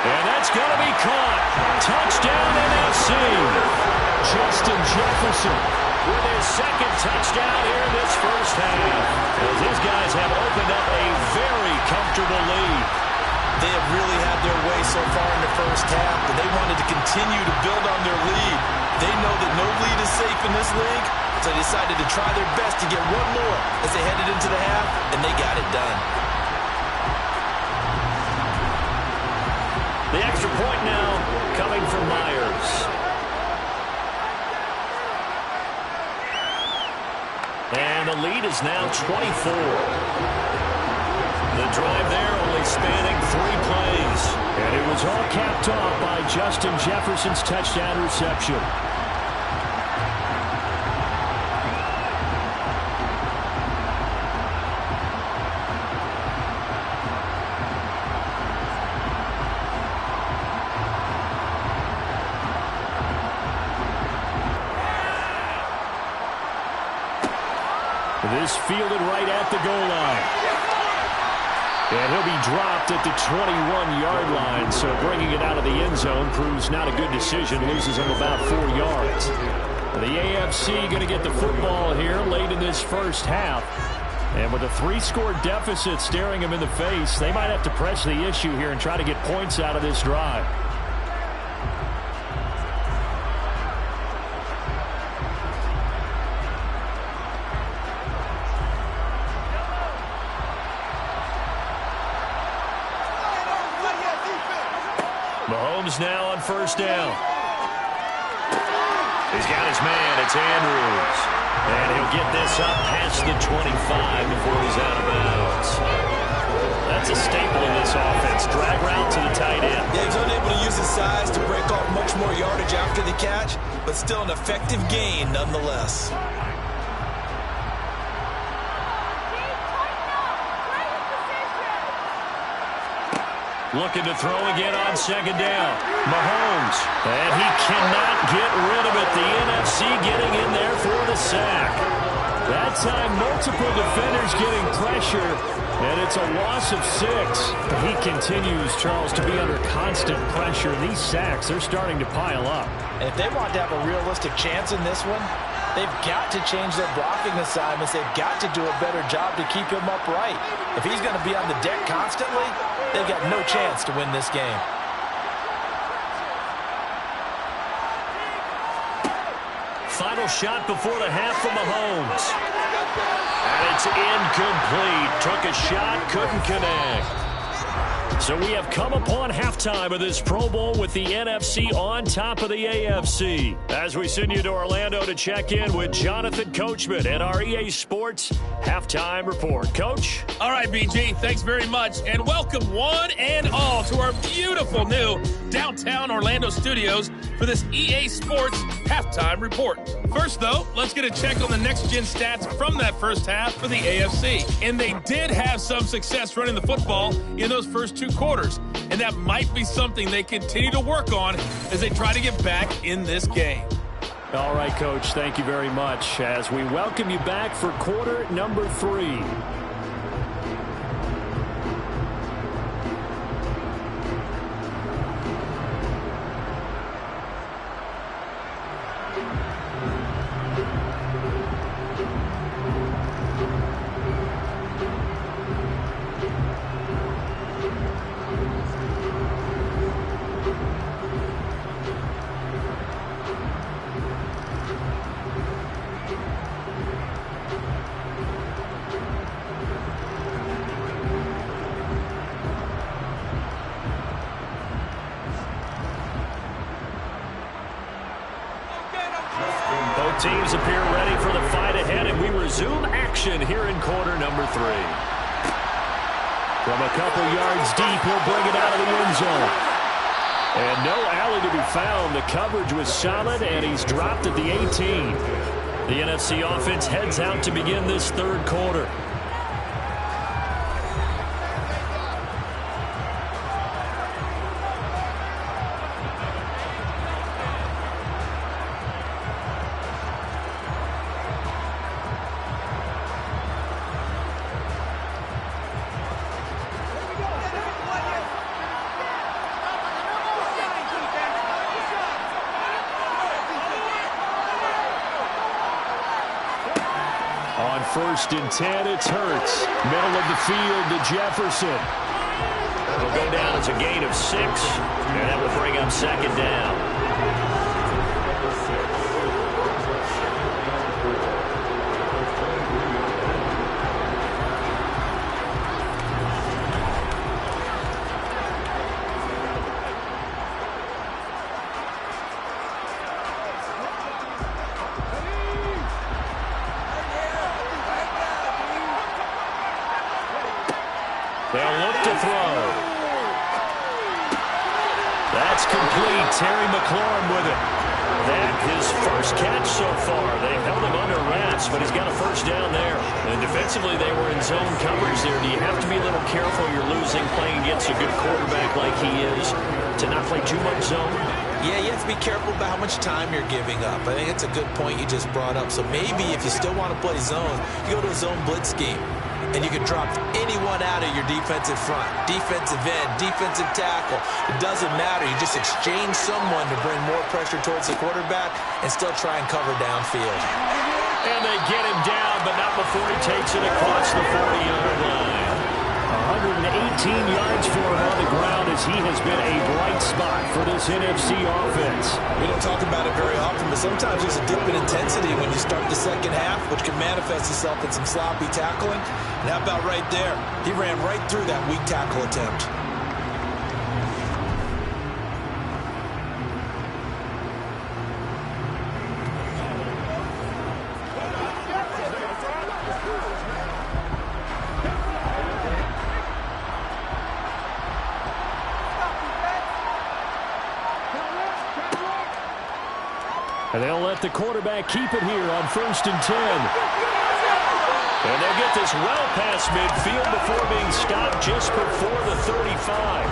[SPEAKER 3] And that's going to be caught. Touchdown NFC. Justin Jefferson with his second touchdown here in this first half, as his guys have opened up a very comfortable lead.
[SPEAKER 4] They have really had their way so far in the first half, but they wanted to continue to build on their lead. They know that no lead is safe in this league, so they decided to try their best to get one more as they headed into the half, and they got it done.
[SPEAKER 3] The extra point now coming from Myers. And the lead is now 24. The drive there only spanning 3 plays. And it was all capped off by Justin Jefferson's touchdown reception. This fielded right at the goal line. And he'll be dropped at the 21-yard line, so bringing it out of the end zone proves not a good decision, loses him about 4 yards. The AFC going to get the football here late in this first half. And with a 3-score deficit staring him in the face, they might have to press the issue here and try to get points out of this drive. Mahomes now on 1st down. He's got his man. It's Andrews. And he'll get this up past the 25 before he's out of bounds. That's a staple in this offense. Drag route to the tight end.
[SPEAKER 4] Yeah, he's unable to use his size to break off much more yardage after the catch, but still an effective gain nonetheless.
[SPEAKER 3] Looking to throw again on 2nd down. Mahomes. And he cannot get rid of it. The NFC getting in there for the sack. That time, multiple defenders getting pressure. And it's a loss of 6. He continues, Charles, to be under constant pressure. These sacks, they're starting to pile up.
[SPEAKER 4] And if they want to have a realistic chance in this one, they've got to change their blocking assignments. They've got to do a better job to keep him upright. If he's going to be on the deck constantly, they've got no chance to win this game.
[SPEAKER 3] Final shot before the half from Mahomes. And it's incomplete. Took a shot, couldn't connect. So we have come upon halftime of this Pro Bowl with the NFC on top of the AFC. As we send you to Orlando to check in with Jonathan Coachman and our EA Sports Halftime Report. Coach?
[SPEAKER 1] All right, BG, thanks very much. And welcome one and all to our beautiful new downtown Orlando studios for this EA Sports Halftime Report. First, though, let's get a check on the next-gen stats from that first half for the AFC. And they did have some success running the football in those first 2 quarters. And that might be something they continue to work on as they try to get back in this game.
[SPEAKER 3] All right, Coach, thank you very much as we welcome you back for quarter number 3. Teams appear ready for the fight ahead, and we resume action here in quarter number 3. From a couple yards deep, he'll bring it out of the end zone. And no alley to be found. The coverage was solid, and he's dropped at the 18. The NFC offense heads out to begin this third quarter. On 1st and 10, it's Hurts. Middle of the field to Jefferson. It'll go down as a gain of 6, and that will bring up 2nd down. They'll look to throw. That's complete. Terry McLaurin with it. That his first catch so far. They've held him under wraps, but he's got a first down there. And defensively, they were in zone coverage there. Do you have to be a little careful? You're losing playing against a good quarterback like he is to not play too much zone?
[SPEAKER 4] Yeah, you have to be careful about how much time you're giving up. I think it's a good point you just brought up. So maybe if you still want to play zone, you go to a zone blitz scheme. And you can drop anyone out of your defensive front, defensive end, defensive tackle. It doesn't matter. You just exchange someone to bring more pressure towards the quarterback and still try and cover downfield.
[SPEAKER 3] And they get him down, but not before he takes it across the 40-yard line. 118 yards for him on the ground as he has been a bright spot for this NFC offense.
[SPEAKER 4] We don't talk about it very often, but sometimes there's a dip in intensity when you start the second half, which can manifest itself in some sloppy tackling. And how about right there? He ran right through that weak tackle attempt.
[SPEAKER 3] And they'll let the quarterback keep it here on 1st and 10. And they'll get this well past midfield before being stopped just before the 35.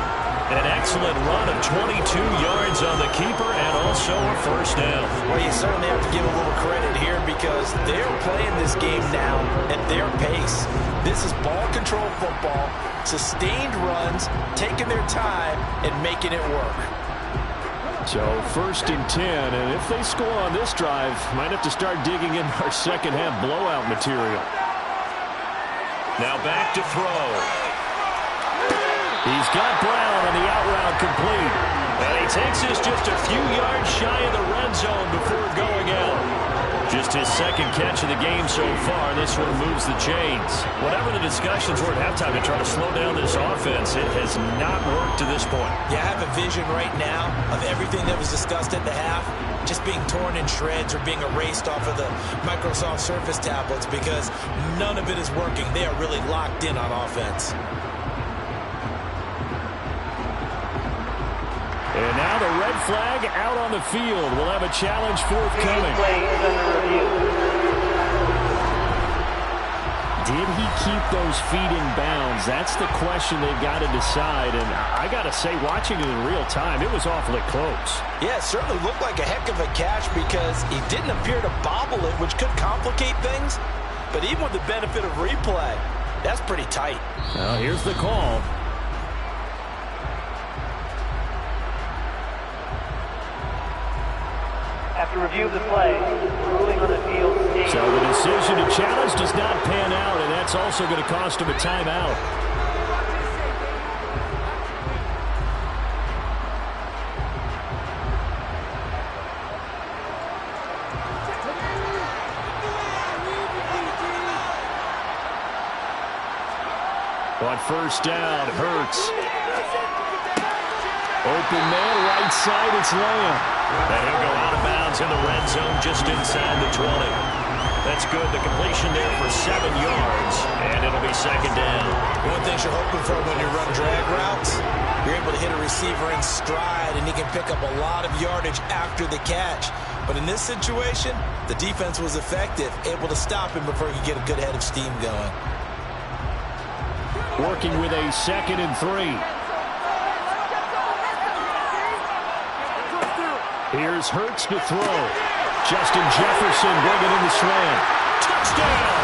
[SPEAKER 3] An excellent run of 22 yards on the keeper and also a first down.
[SPEAKER 4] Well, you certainly have to give a little credit here because they're playing this game now at their pace. This is ball control football, sustained runs, taking their time and making it work.
[SPEAKER 3] So 1st and 10, and if they score on this drive, might have to start digging in our second half blowout material. Now back to throw. He's got Brown on the out route complete. And he takes us just a few yards shy of the red zone before going out. Just his second catch of the game so far. This one moves the chains. Whatever the discussions were at halftime to try to slow down this offense, it has not worked to this point.
[SPEAKER 4] Yeah, I have a vision right now of everything that was discussed at the half just being torn in shreds or being erased off of the Microsoft Surface tablets because none of it is working. They are really locked in on offense.
[SPEAKER 3] And now the red flag out on the field. We'll have a challenge forthcoming. Did he keep those feet in bounds? That's the question they've got to decide. And I got to say, watching it in real time, it was awfully close.
[SPEAKER 4] Yeah, it certainly looked like a heck of a catch because he didn't appear to bobble it, which could complicate things. But even with the benefit of replay, that's pretty tight.
[SPEAKER 3] Well, here's the call.
[SPEAKER 5] After review of the play, ruling on the field.
[SPEAKER 3] So the decision to challenge does not pan out, and that's also going to cost him a timeout. On first down, Hurts. Open man, right side, it's Lamb. And he'll go out of bounds in the red zone just inside the 20. That's good. The completion there for 7 yards, and it'll be second down.
[SPEAKER 4] One thing you're hoping for when you run drag routes, you're able to hit a receiver in stride, and he can pick up a lot of yardage after the catch. But in this situation, the defense was effective, able to stop him before he could get a good head of steam going.
[SPEAKER 3] Working with a 2nd and 3. Here's Hurts to throw. Justin Jefferson bringing in the slam. Touchdown!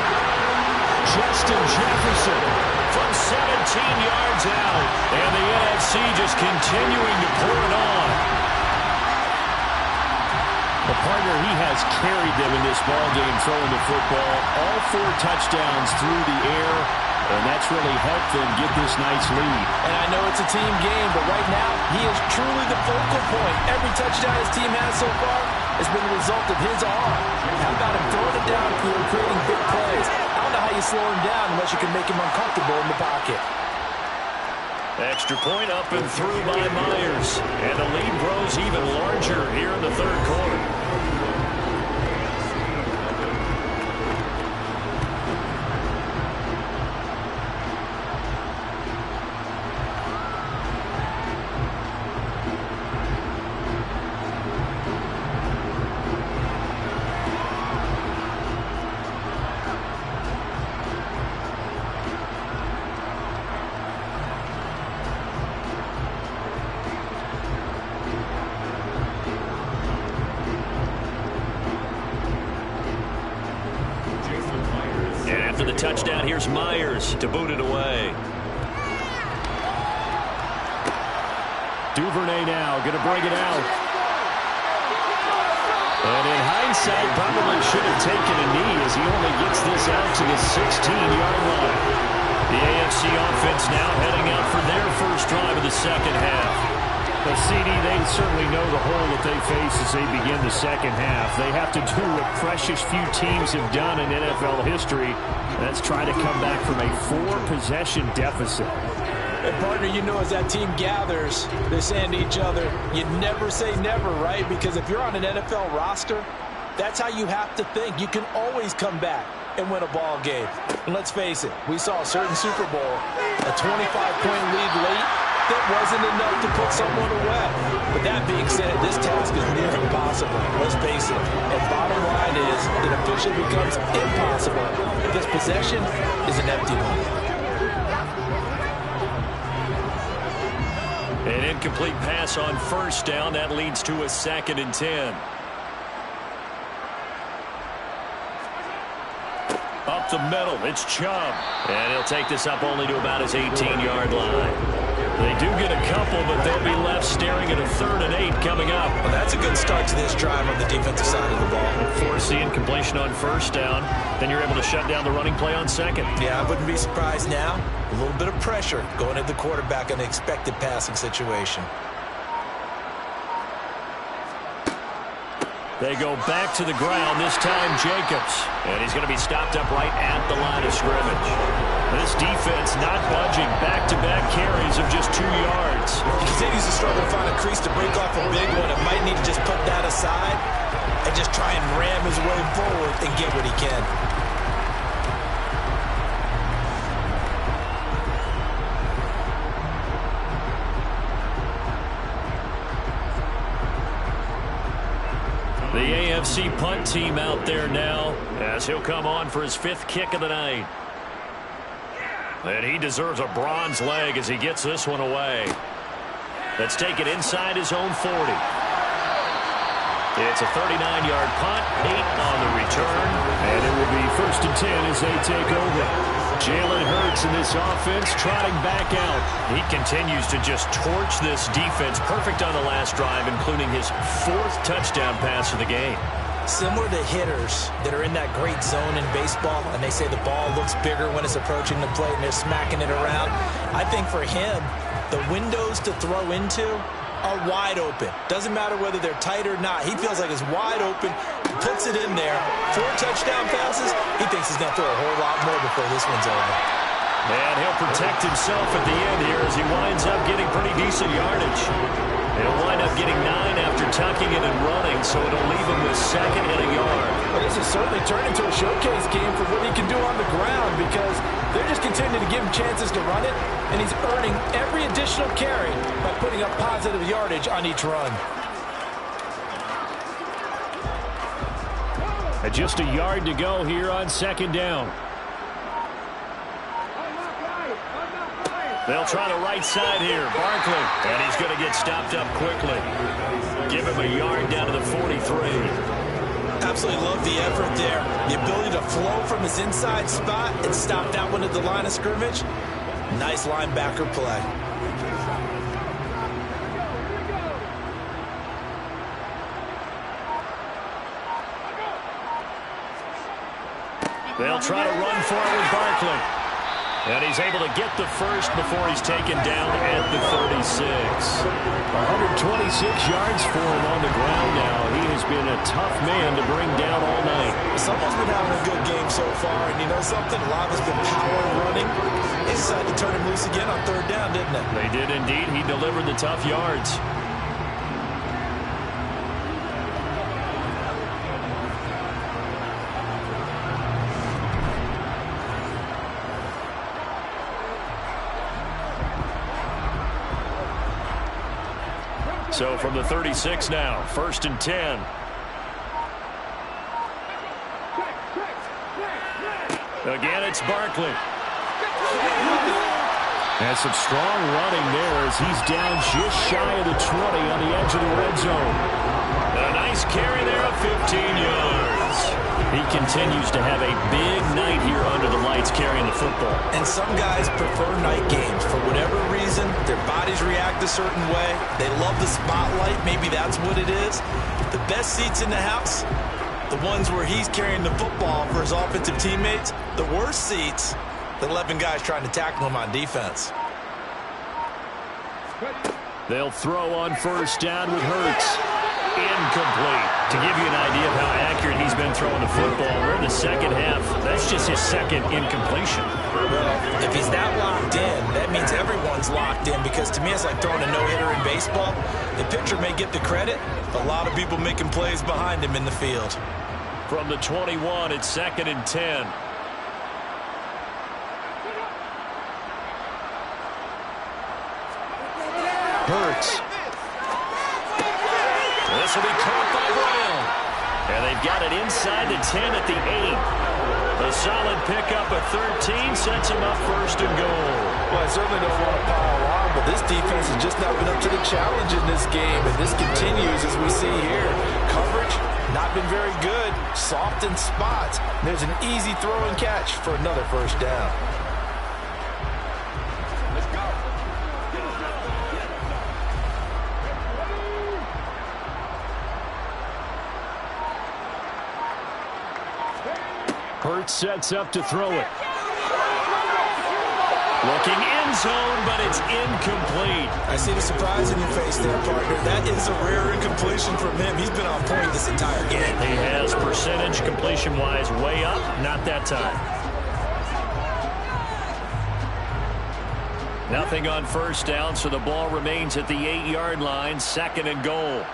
[SPEAKER 3] Justin Jefferson from 17 yards out. And the NFC just continuing to pour it on. The partner, he has carried them in this ballgame throwing the football. All 4 touchdowns through the air. And that's really helped them get this nice lead.
[SPEAKER 4] And I know it's a team game, but right now, he is truly the focal point. Every touchdown his team has so far has been the result of his arm. How about him throwing it downfield, creating big plays? I don't know how you slow him down unless you can make him uncomfortable in the pocket.
[SPEAKER 3] Extra point up and through by Myers. And the lead grows even larger here in the third quarter. After the touchdown, here's Myers to boot it away. Duvernay now going to bring it out. And in hindsight, probably should have taken a knee as he only gets this out to the 16-yard line. The AFC offense now heading out for their first drive of the second half. But CD, they certainly know the hole that they face as they begin the second half. They have to do what precious few teams have done in NFL history. That's try to come back from a 4-possession deficit.
[SPEAKER 4] And partner, you know, as that team gathers, they're saying to each other, you never say never, right? Because if you're on an NFL roster, that's how you have to think. You can always come back and win a ball game. And let's face it, we saw a certain Super Bowl, a 25-point lead late, that wasn't enough to put someone away. But that being said, this task is near impossible. Let's face it. And bottom line is, it officially becomes impossible if this possession is an empty one.
[SPEAKER 3] An incomplete pass on first down. That leads to a 2nd and 10. Up the middle, it's Chubb. And he'll take this up only to about his 18-yard line. They do get a couple, but they'll be left staring at a 3rd and 8 coming up.
[SPEAKER 4] Well, that's a good start to this drive on the defensive side of the ball.
[SPEAKER 3] Force the incompletion on first down. Then you're able to shut down the running play on 2nd.
[SPEAKER 4] Yeah, I wouldn't be surprised now. A little bit of pressure going at the quarterback in an expected passing situation.
[SPEAKER 3] They go back to the ground, this time Jacobs. And he's going to be stopped up right at the line of scrimmage. This defense not budging. Back-to-back carries of just 2 yards.
[SPEAKER 4] He continues to struggle to find a crease to break off a big one. It might need to just put that aside and just try and ram his way forward and get what he can.
[SPEAKER 3] The AFC punt team out there now as he'll come on for his 5th kick of the night. And he deserves a bronze leg as he gets this one away. Let's take it inside his own 40. It's a 39-yard punt, 8 on the return. And it will be 1st and 10 as they take over. Jalen Hurts in this offense trotting back out. He continues to just torch this defense. Perfect on the last drive, including his 4th touchdown pass of the game.
[SPEAKER 4] Similar to hitters that are in that great zone in baseball, and they say the ball looks bigger when it's approaching the plate and they're smacking it around. I think for him, the windows to throw into are wide open. Doesn't matter whether they're tight or not. He feels like it's wide open, puts it in there. 4 touchdown passes. He thinks he's going to throw a whole lot more before this one's over.
[SPEAKER 3] And he'll protect himself at the end here as he winds up getting pretty decent yardage. He'll wind up getting 9 after tucking it and running, so it'll leave him with 2nd and a yard.
[SPEAKER 4] Well, this has certainly turned into a showcase game for what he can do on the ground because they're just continuing to give him chances to run it, and he's earning every additional carry by putting up positive yardage on each run.
[SPEAKER 3] And just a yard to go here on 2nd down. They'll try the right side here. Barkley. And he's going to get stopped up quickly. Give him a yard down to the 43.
[SPEAKER 4] Absolutely love the effort there. The ability to flow from his inside spot and stop that one at the line of scrimmage. Nice linebacker play.
[SPEAKER 3] They'll try to run for it with Barkley. And he's able to get the first before he's taken down at the 36. 126 yards for him on the ground now. He has been a tough man to bring down all night.
[SPEAKER 4] Someone's been having a good game so far, and you know something? A lot has been power running. They decided to turn him loose again on 3rd down, didn't they?
[SPEAKER 3] They did indeed. He delivered the tough yards. So from the 36 now, 1st and 10. Again, it's Barkley. And some strong running there as he's down just shy of the 20 on the edge of the red zone. A nice carry there of 15 yards. He continues to have a big night here under the lights carrying the football.
[SPEAKER 4] And some guys prefer night games. For whatever reason, their bodies react a certain way. They love the spotlight. Maybe that's what it is. The best seats in the house, the ones where he's carrying the football for his offensive teammates. The worst seats, the 11 guys trying to tackle him on defense.
[SPEAKER 3] They'll throw on 1st down with Hurts. Incomplete. To give you an idea of how accurate he's been throwing the football, we're in the 2nd half. That's just his 2nd incompletion.
[SPEAKER 4] Well, if he's that locked in, that means everyone's locked in because to me it's like throwing a no-hitter in baseball. The pitcher may get the credit, but a lot of people making plays behind him in the field.
[SPEAKER 3] From the 21, it's 2nd and 10. Hurts. This will be caught by Brown. And they've got it inside the 10 at the 8. A solid pickup of 13 sets them up first and goal.
[SPEAKER 4] Well, I certainly don't want to pile on, but this defense has just not been up to the challenge in this game, and this continues as we see here. Coverage, not been very good, soft in spots. There's an easy throw and catch for another first down.
[SPEAKER 3] Hurts sets up to throw it. Looking end zone, but it's incomplete.
[SPEAKER 4] I see the surprise in your face there, partner. That is a rare incompletion from him. He's been on point this entire game.
[SPEAKER 3] He has percentage completion-wise way up, not that time. Nothing on first down, so the ball remains at the 8-yard line, second and goal.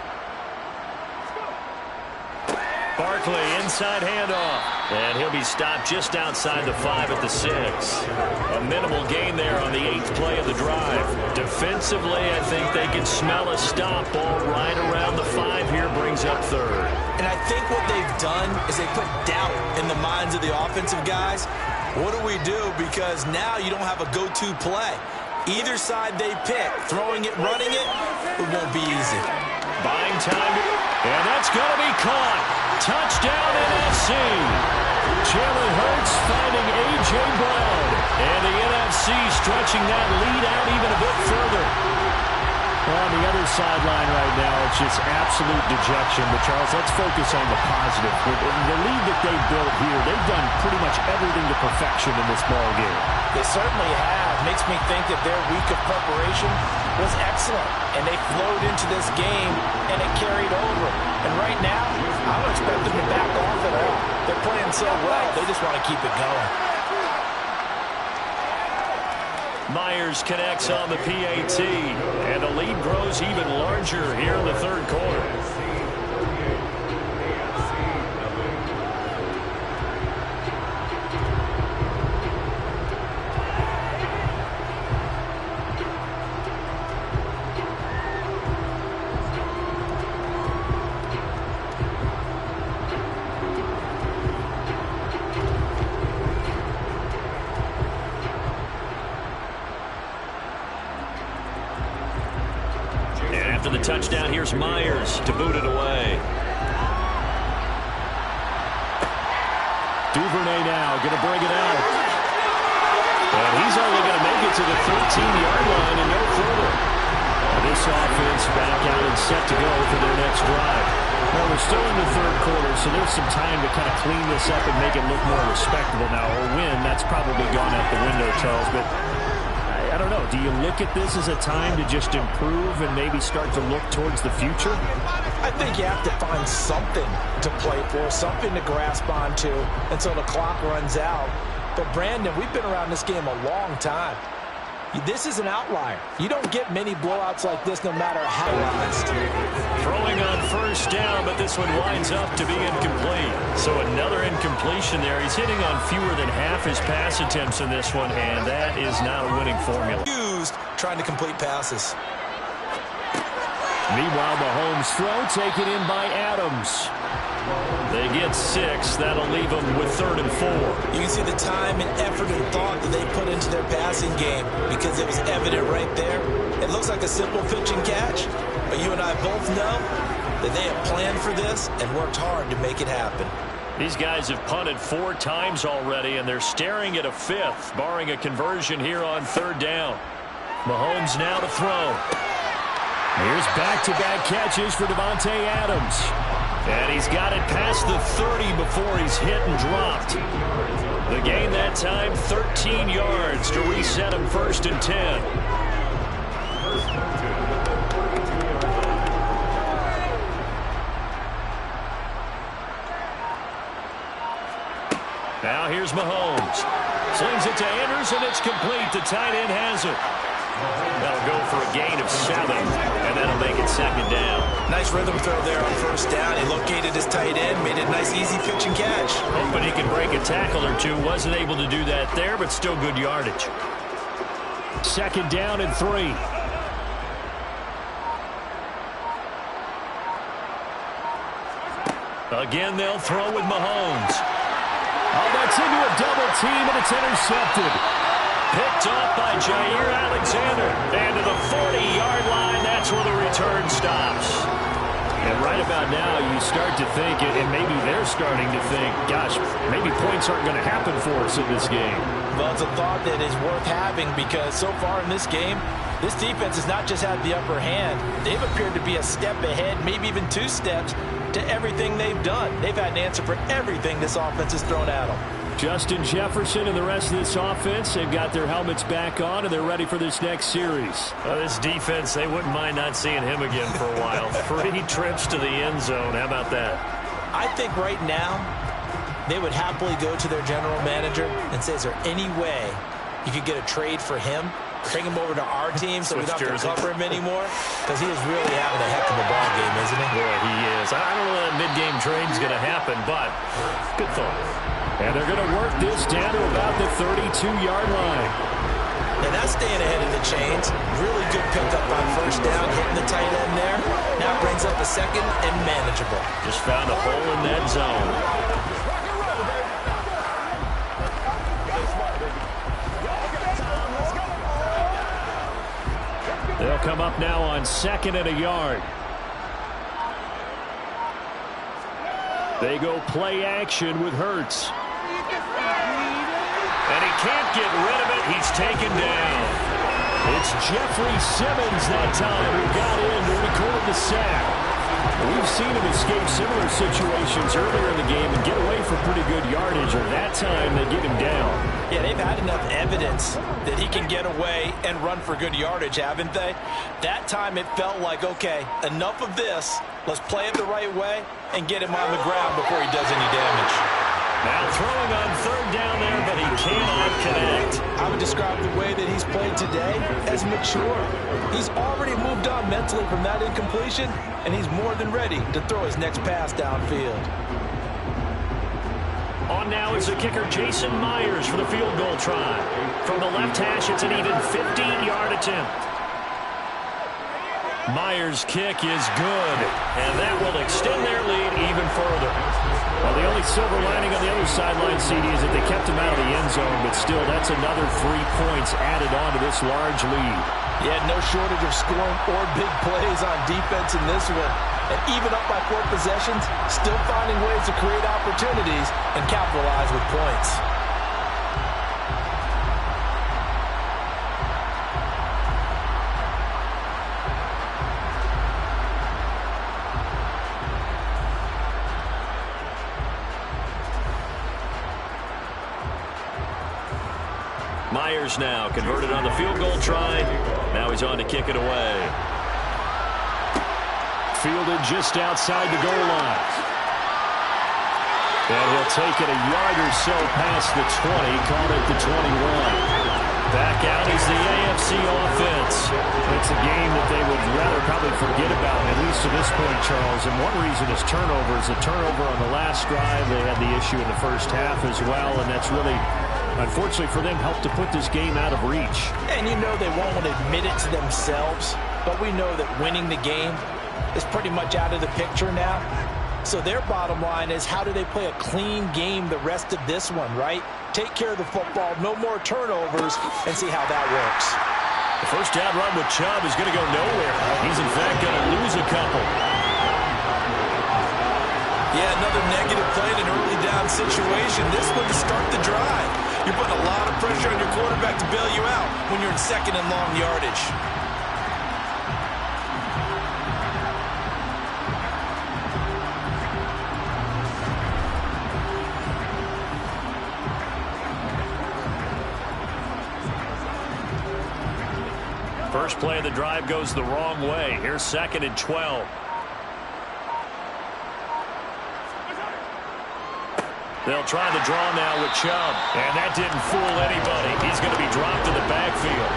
[SPEAKER 3] Barkley, inside handoff. And he'll be stopped just outside the 5 at the 6. A minimal gain there on the 8th play of the drive. Defensively, I think they can smell a stop. Ball right around the 5 here brings up third.
[SPEAKER 4] And I think what they've done is they put doubt in the minds of the offensive guys. What do we do? Because now you don't have a go-to play. Either side they pick, throwing it, running it, it won't be easy.
[SPEAKER 3] Buying time, and that's going to be caught. Touchdown NFC. Jalen Hurts finding A.J. Brown. And the NFC stretching that lead out even a bit further. Well, on the other sideline right now, it's just absolute dejection. But, Charles, let's focus on the positive. With the lead that they've built here, they've done pretty much everything to perfection in this ball game.
[SPEAKER 4] They certainly have. Makes me think that their week of preparation was excellent. And they flowed into this game, and it carried over. And right now, I don't expect them to back off at all. They're playing so well, they just want to keep it going.
[SPEAKER 3] Myers connects on the PAT, and the lead grows even larger here in the third quarter. After the touchdown, here's Myers to boot it away. Duvernay now going to bring it out. And he's only going to make it to the 13-yard line and no further. This offense back out and set to go for their next drive. Well, we're still in the third quarter, so there's some time to kind of clean this up and make it look more respectable now. Or win, that's probably gone out the window, Charles, but I don't know. Do you look at this as a time to just improve and maybe start to look towards the future?
[SPEAKER 4] I think you have to find something to play for, something to grasp onto until the clock runs out. But, Brandon, we've been around this game a long time. This is an outlier. You don't get many blowouts like this no matter how honest.
[SPEAKER 3] Throwing on first down, but this one winds up to be incomplete. So another incompletion there. He's hitting on fewer than half his pass attempts in this one, and that is not a winning formula.
[SPEAKER 4] Used trying to complete passes.
[SPEAKER 3] Meanwhile, Mahomes' throw taken in by Adams. They get 6. That'll leave them with 3rd and 4.
[SPEAKER 4] You can see the time and effort and thought that they put into their passing game because it was evident right there. It looks like a simple pitch and catch, but you and I both know that they have planned for this and worked hard to make it happen.
[SPEAKER 3] These guys have punted 4 times already, and they're staring at a 5th, barring a conversion here on 3rd down. Mahomes now to throw. Here's back-to-back catches for Davante Adams. And he's got it past the 30 before he's hit and dropped. The gain that time, 13 yards to reset him 1st and 10. Now here's Mahomes. Slings it to Andrews, and it's complete. The tight end has it. That'll go for a gain of 7, and that'll make it 2nd down.
[SPEAKER 4] Nice rhythm throw there on 1st down. He located his tight end, made it a nice, easy pitch and catch.
[SPEAKER 3] Hoping he can break a tackle or two. Wasn't able to do that there, but still good yardage. 2nd down and 3. Again, they'll throw with Mahomes. Oh, that's into a double team, and it's intercepted. Picked off by Jair Alexander. And to the 40-yard line, that's where the return stops. And right about now, you start to think, and maybe they're starting to think, gosh, maybe points aren't going to happen for us in this game.
[SPEAKER 4] Well, it's a thought that is worth having because so far in this game, this defense has not just had the upper hand. They've appeared to be a step ahead, maybe even 2 steps, to everything they've done. They've had an answer for everything this offense has thrown at them.
[SPEAKER 3] Justin Jefferson and the rest of this offense, they've got their helmets back on, and they're ready for this next series.
[SPEAKER 6] This defense, they wouldn't mind not seeing him again for a while. 3 trips to the end zone. How about that?
[SPEAKER 4] I think right now they would happily go to their general manager and say, is there any way you could get a trade for him? Bring him over to our team so we don't have to cover him anymore? Because he is really having a heck of a ball game, isn't he?
[SPEAKER 6] Boy, he is. I don't know that mid-game trade is going to happen, but good thought.
[SPEAKER 3] And they're going to work this down to about the 32-yard line.
[SPEAKER 4] And that's staying ahead of the chains. Really good pickup on first down, hitting the tight end there. Now brings up a second and manageable.
[SPEAKER 6] Just found a hole in that zone.
[SPEAKER 3] They'll come up now on 2nd and a yard. They go play action with Hurts.
[SPEAKER 6] And he can't get rid of it. He's taken down.
[SPEAKER 3] It's Jeffrey Simmons that time who got in to record the sack. We've seen him escape similar situations earlier in the game and get away for pretty good yardage, or that time they get him down.
[SPEAKER 4] Yeah, they've had enough evidence that he can get away and run for good yardage, haven't they? That time it felt like, okay, enough of this. Let's play it the right way and get him on the ground before he does any damage.
[SPEAKER 6] Now throwing on 3rd down there, but he cannot connect.
[SPEAKER 4] I would describe the way that he's played today as mature. He's already moved on mentally from that incompletion, and he's more than ready to throw his next pass downfield.
[SPEAKER 3] On now is the kicker Jason Myers for the field goal try. From the left hash, it's an even 15-yard attempt.
[SPEAKER 6] Myers' kick is good, and that will extend their lead even further.
[SPEAKER 3] Well, the only silver lining on the other sideline, CD, is that they kept him out of the end zone, but still, that's another 3 points added on to this large lead.
[SPEAKER 4] Yeah, no shortage of scoring or big plays on defense in this one. And even up by 4 possessions, still finding ways to create opportunities and capitalize with points.
[SPEAKER 6] Myers now converted on the field goal try. Now he's on to kick it away.
[SPEAKER 3] Fielded just outside the goal line. And he'll take it a yard or so past the 20, called it the 21.
[SPEAKER 6] Back out is the AFC offense.
[SPEAKER 3] It's a game that they would rather probably forget about, at least to this point, Charles. And one reason is turnovers. A turnover on the last drive. They had the issue in the first half as well, and that's really, unfortunately for them, helped to put this game out of reach.
[SPEAKER 4] And you know they won't admit it to themselves, but we know that winning the game is pretty much out of the picture now. So their bottom line is, how do they play a clean game the rest of this one, right? Take care of the football, no more turnovers, and see how that works.
[SPEAKER 6] The first down run with Chubb is going to go nowhere. He's, in fact, going to lose a couple.
[SPEAKER 4] Yeah, another negative play in an early down situation. This one to start the drive. You're putting a lot of pressure on your quarterback to bail you out when you're in 2nd and long yardage.
[SPEAKER 6] First play of the drive goes the wrong way. Here's 2nd and 12. They'll try the draw now with Chubb. And that didn't fool anybody. He's going to be dropped in the backfield.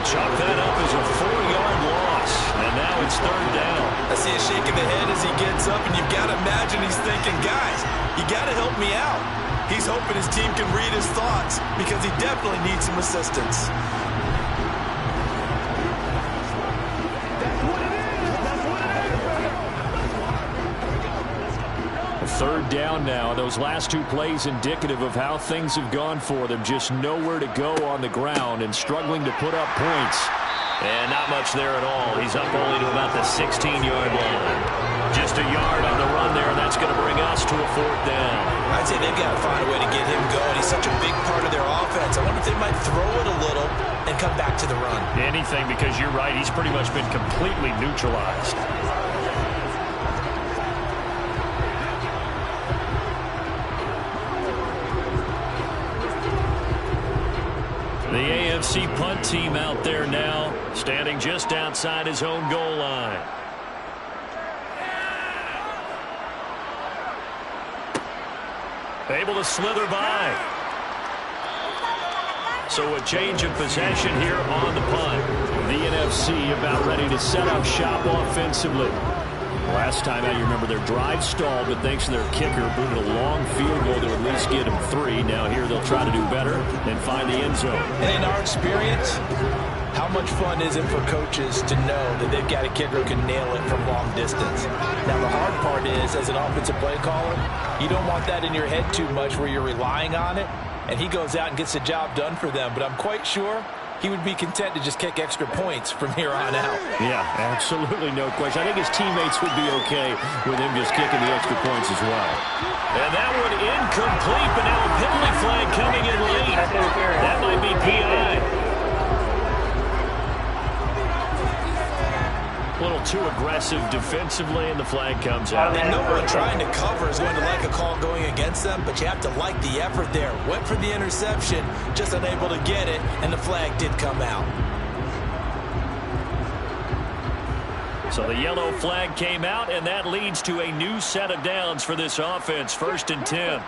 [SPEAKER 6] Chalk that up as a 4-yard loss. And now it's 3rd down.
[SPEAKER 4] I see a shake of the head as he gets up, and you've got to imagine he's thinking, guys, you got to help me out. He's hoping his team can read his thoughts because he definitely needs some assistance.
[SPEAKER 3] down now. Those last two plays indicative of how things have gone for them. Just nowhere to go on the ground and struggling to put up points.
[SPEAKER 6] And not much there at all. He's up only to about the 16-yard line. Just a yard on the run there, and that's going to bring us to a 4th down.
[SPEAKER 4] I'd say they've got to find a way to get him going. He's such a big part of their offense. I wonder if they might throw it a little and come back to the run.
[SPEAKER 6] Anything, because you're right. He's pretty much been completely neutralized. The AFC punt team out there now, standing just outside his own goal line. Able to slither by. So a change of possession here on the punt.
[SPEAKER 3] The NFC about ready to set up shop offensively. Last time out, you remember their drive stalled, but thanks to their kicker, bringing a long field goal to at least get them 3. Now here they'll try to do better and find the end zone.
[SPEAKER 4] And in our experience, how much fun is it for coaches to know that they've got a kicker who can nail it from long distance? Now the hard part is, as an offensive play caller, you don't want that in your head too much where you're relying on it, and he goes out and gets the job done for them. But I'm quite sure he would be content to just kick extra points from here on out.
[SPEAKER 3] Yeah, absolutely no question. I think his teammates would be okay with him just kicking the extra points as well.
[SPEAKER 6] And that one incomplete, but now a penalty flag coming in late. That might be PI. A little too aggressive defensively, and the flag comes out.
[SPEAKER 4] And no one trying to cover is going to like a call going against them, but you have to like the effort there. Went for the interception, just unable to get it, and the flag did come out.
[SPEAKER 6] So the yellow flag came out, and that leads to a new set of downs for this offense. 1st and 10.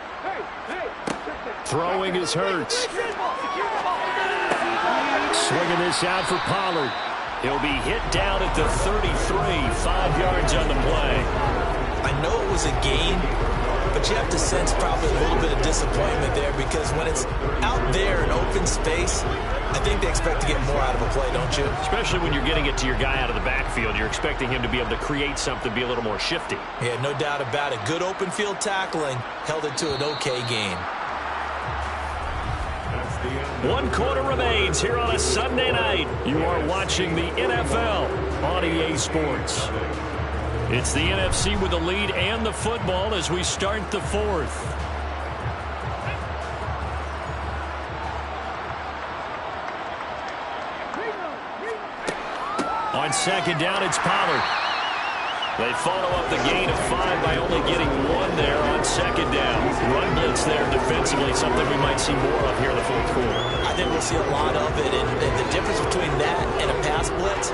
[SPEAKER 3] Throwing is Hurts. Swinging this out for Pollard.
[SPEAKER 6] He'll be hit down at the 33, 5 yards on the play.
[SPEAKER 4] I know it was a gain, but you have to sense probably a little bit of disappointment there, because when it's out there in open space, I think they expect to get more out of a play, don't you?
[SPEAKER 6] Especially when you're getting it to your guy out of the backfield. You're expecting him to be able to create something, be a little more shifty.
[SPEAKER 4] Yeah, no doubt about it. Good open field tackling held it to an okay gain.
[SPEAKER 6] 1 quarter remains here on a Sunday night. You are watching the NFL on EA Sports. It's the NFC with the lead and the football as we start the 4th. On 2nd down, it's Pollard. They follow up the gain of 5 by only getting 1 there on 2nd down. Run blitz there defensively, something we might see more of here in the 4th quarter.
[SPEAKER 4] I think we'll see a lot of it, and the difference between that and a pass blitz,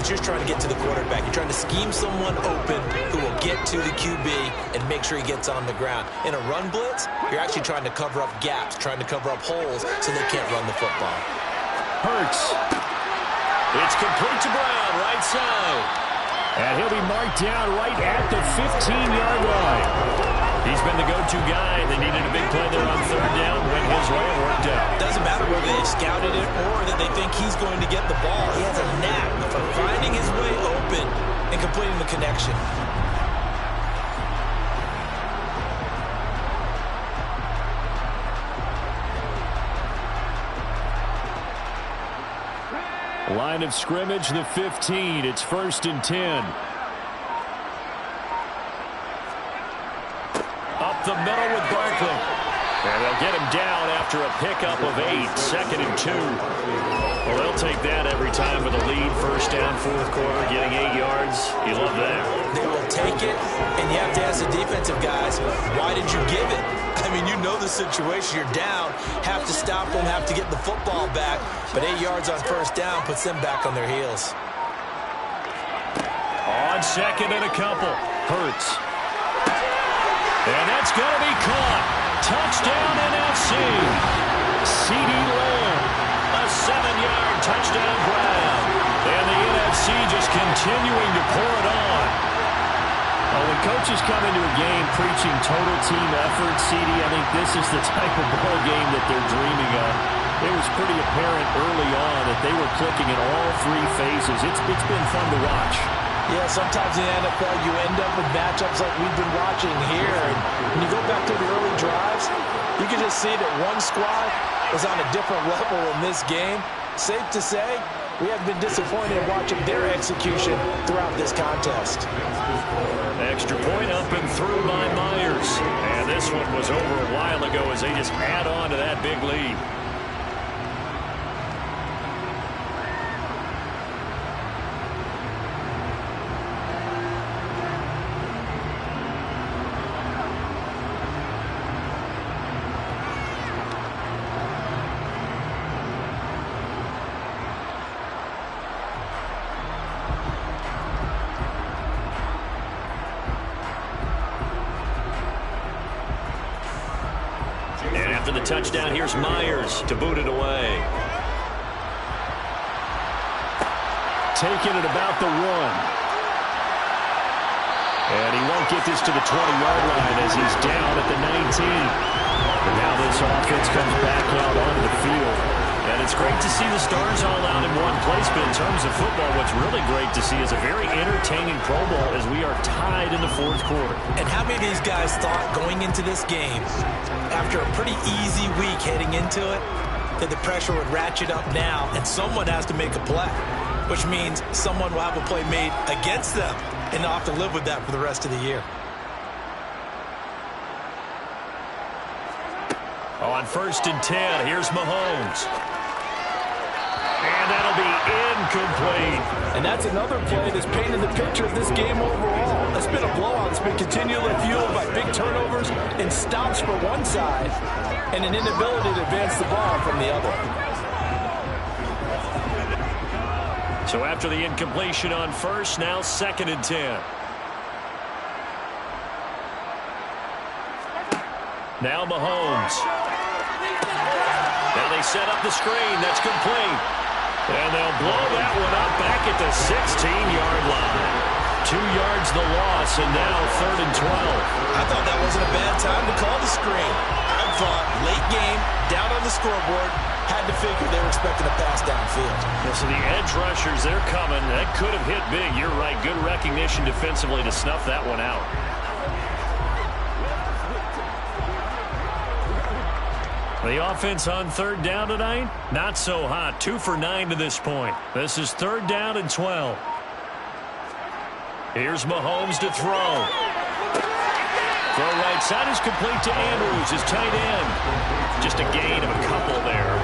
[SPEAKER 4] you're trying to get to the quarterback. You're trying to scheme someone open who will get to the QB and make sure he gets on the ground. In a run blitz, you're actually trying to cover up gaps, trying to cover up holes so they can't run the football.
[SPEAKER 3] Hurts.
[SPEAKER 6] It's complete to Brown, right side.
[SPEAKER 3] And he'll be marked down right at the 15-yard line. He's been the go-to guy. They needed a big play there on 3rd down. Went his way and worked out.
[SPEAKER 4] Doesn't matter whether they scouted it or that they think he's going to get the ball. He has a knack for finding his way open and completing the connection.
[SPEAKER 3] Line of scrimmage, the 15. It's 1st and 10.
[SPEAKER 6] Up the middle with Barkley. And they'll get him down after a pickup of 8. 2nd and 2. Well, they'll take that every time with a lead. 1st down, 4th quarter, getting 8 yards. You love that.
[SPEAKER 4] They will take it, and you have to ask the defensive guys, why did you give it? I mean, you know the situation. You're down, have to stop them, have to get the football back. But 8 yards on 1st down puts them back on their heels.
[SPEAKER 6] On 2nd and a couple. Hurts. And that's going to be caught. Touchdown NFC. CeeDee Lamb. A 7-yard touchdown grab. And the NFC just continuing to pour it on.
[SPEAKER 3] When coaches come into a game preaching total team effort, CD, I think this is the type of ball game that they're dreaming of. It was pretty apparent early on that they were clicking in all 3 phases. It's been fun to watch.
[SPEAKER 4] Yeah, sometimes in the NFL you end up with matchups like we've been watching here. And when you go back to the early drives, you can just see that one squad is on a different level in this game. Safe to say, we have been disappointed in watching their execution throughout this contest.
[SPEAKER 3] Extra point up and through by Myers. And this one was over a while ago as they just add on to that big lead. And after the touchdown, here's Myers to boot it away. Taking it about the 1. And he won't get this to the 20-yard line as he's down at the 19. And now this offense comes back out onto the field. And it's great to see the stars all out in one place, but in terms of football, what's really great to see is a very entertaining Pro Bowl as we are tied in the 4th quarter.
[SPEAKER 4] And how many of these guys thought going into this game, after a pretty easy week heading into it, that the pressure would ratchet up now and someone has to make a play, which means someone will have a play made against them and they'll have to live with that for the rest of the year.
[SPEAKER 3] On 1st and 10, here's Mahomes. And that'll be incomplete.
[SPEAKER 4] And that's another play that's painted the picture of this game overall. It's been a blowout. It's been continually fueled by big turnovers and stops for one side and an inability to advance the ball from the other.
[SPEAKER 3] So after the incompletion on 1st, now 2nd and 10. Now Mahomes. Now they set up the screen. That's complete. And they'll blow that one up back at the 16-yard line. 2 yards the loss, and now 3rd and 12.
[SPEAKER 4] I thought that wasn't a bad time to call the screen. I thought late game, down on the scoreboard, had to figure they were expecting a pass downfield.
[SPEAKER 3] Yeah, so the edge rushers, they're coming. That could have hit big. You're right. Good recognition defensively to snuff that one out. The offense on 3rd down tonight, not so hot. 2 for 9 to this point. This is 3rd down and 12. Here's Mahomes to throw. Throw right side is complete to Andrews, his tight end. Just a gain of a couple there.